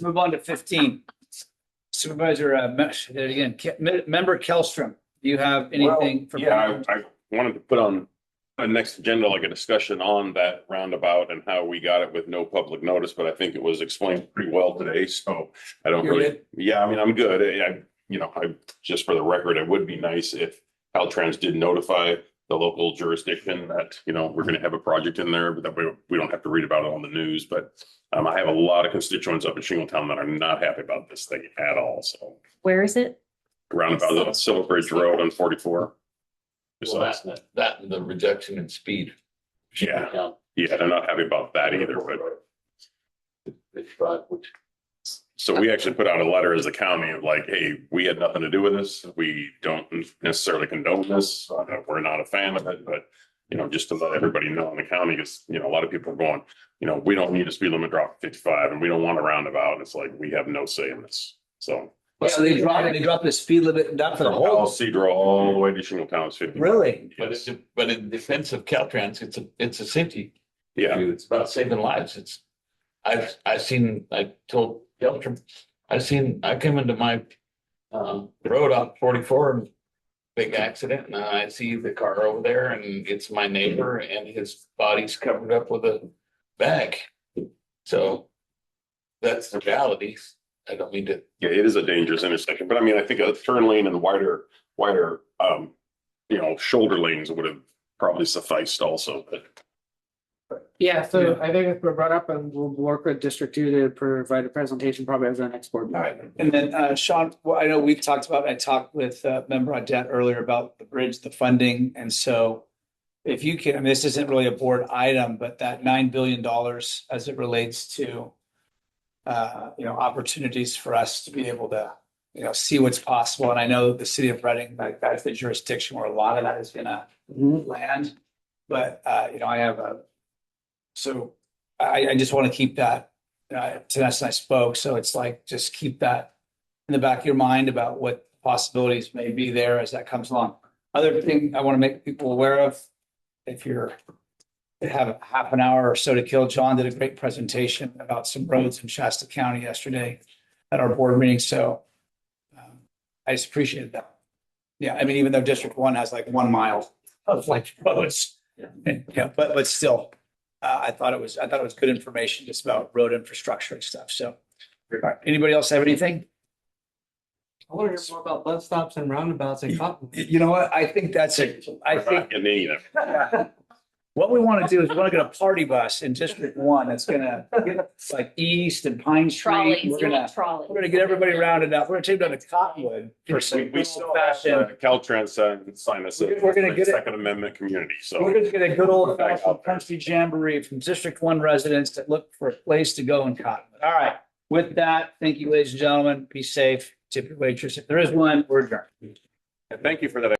[SPEAKER 2] move on to 15. Supervisor, there again, member Kellstrom, do you have anything?
[SPEAKER 4] Well, yeah, I wanted to put on a next agenda, like a discussion on that roundabout and how we got it with no public notice, but I think it was explained pretty well today, so I don't
[SPEAKER 2] You're
[SPEAKER 4] really.
[SPEAKER 2] good?
[SPEAKER 4] Yeah, I mean, I'm good. I just for the record, it would be nice if Caltrans did notify the local jurisdiction that, we're gonna have a project in there, but that we don't have to read about it on the news, but I have a lot of constituents up in Shingletown that are not happy about this thing at all, so.
[SPEAKER 1] Where is it?
[SPEAKER 4] Roundabout on Silver Bridge Road on 44.
[SPEAKER 11] Well, that and the reduction in speed.
[SPEAKER 4] Yeah, they're not happy about that either, but. So we actually put out a letter as a county of like, hey, we had nothing to do with this. We don't necessarily condone this. We're not a fan of it, but, just to let everybody know in the county, because, a lot of people are going, we don't need a speed limit drop to 55 and we don't want a roundabout. It's like, we have no say in this. So.
[SPEAKER 2] Yeah, they dropped the speed limit down for the whole.
[SPEAKER 4] Cedro all the way to Shingletown is 50.
[SPEAKER 2] Really?
[SPEAKER 11] But in defense of Caltrans, it's a safety.
[SPEAKER 4] Yeah.
[SPEAKER 11] issue. It's about saving lives. I told Caltrans, I came into my road on 44 and big accident, and I see the car over there and it's my neighbor and his body's covered up with a bag. So that's the reality. I don't mean to.
[SPEAKER 4] Yeah, it is a dangerous intersection, but I mean, I think a turn lane and wider, shoulder lanes would have probably sufficed also, but.
[SPEAKER 3] Yeah, so I think it's been brought up and we'll work with District 2 to provide a presentation probably as our next board.
[SPEAKER 2] All right, and then Sean, well, I know we've talked about, I talked with member Adjourn earlier about the bridge, the funding, and so if you can, I mean, this isn't really a board item, but that $9 billion as it relates to opportunities for us to be able to, see what's possible. And I know the city of Reading, like that's the jurisdiction where a lot of that is gonna land. But I just want to keep that, Vanessa and I spoke, so it's like, just keep that in the back of your mind about what possibilities may be there as that comes along. Other thing I want to make people aware of, if you have half an hour or so to kill, John did a great presentation about some roads in Shasta County yesterday at our board meeting, so I just appreciated that. Yeah, I mean, even though District 1 has like 1 mile of like roads, but still. I thought it was good information just about road infrastructure and stuff. So, all right, anybody else have anything?
[SPEAKER 6] I want to hear more about bus stops and roundabouts and Cotton.
[SPEAKER 2] You know what? I think that's it. I think What we want to do is we want to get a party bus in District 1 that's gonna get up like East and Pine Street.
[SPEAKER 1] Trolleys,
[SPEAKER 2] We're gonna
[SPEAKER 1] trolleys.
[SPEAKER 2] get everybody rounded up. We're gonna take them to Cottonwood for some
[SPEAKER 4] We still have Caltrans sign us.
[SPEAKER 2] We're gonna get it.
[SPEAKER 4] Second Amendment community, so.
[SPEAKER 2] We're gonna get a good old fashioned country jamboree from District 1 residents that look for a place to go in Cottonwood. All right. With that, thank you, ladies and gentlemen. Be safe. Tip your waitress. If there is one, we're adjourned.
[SPEAKER 4] Thank you for that.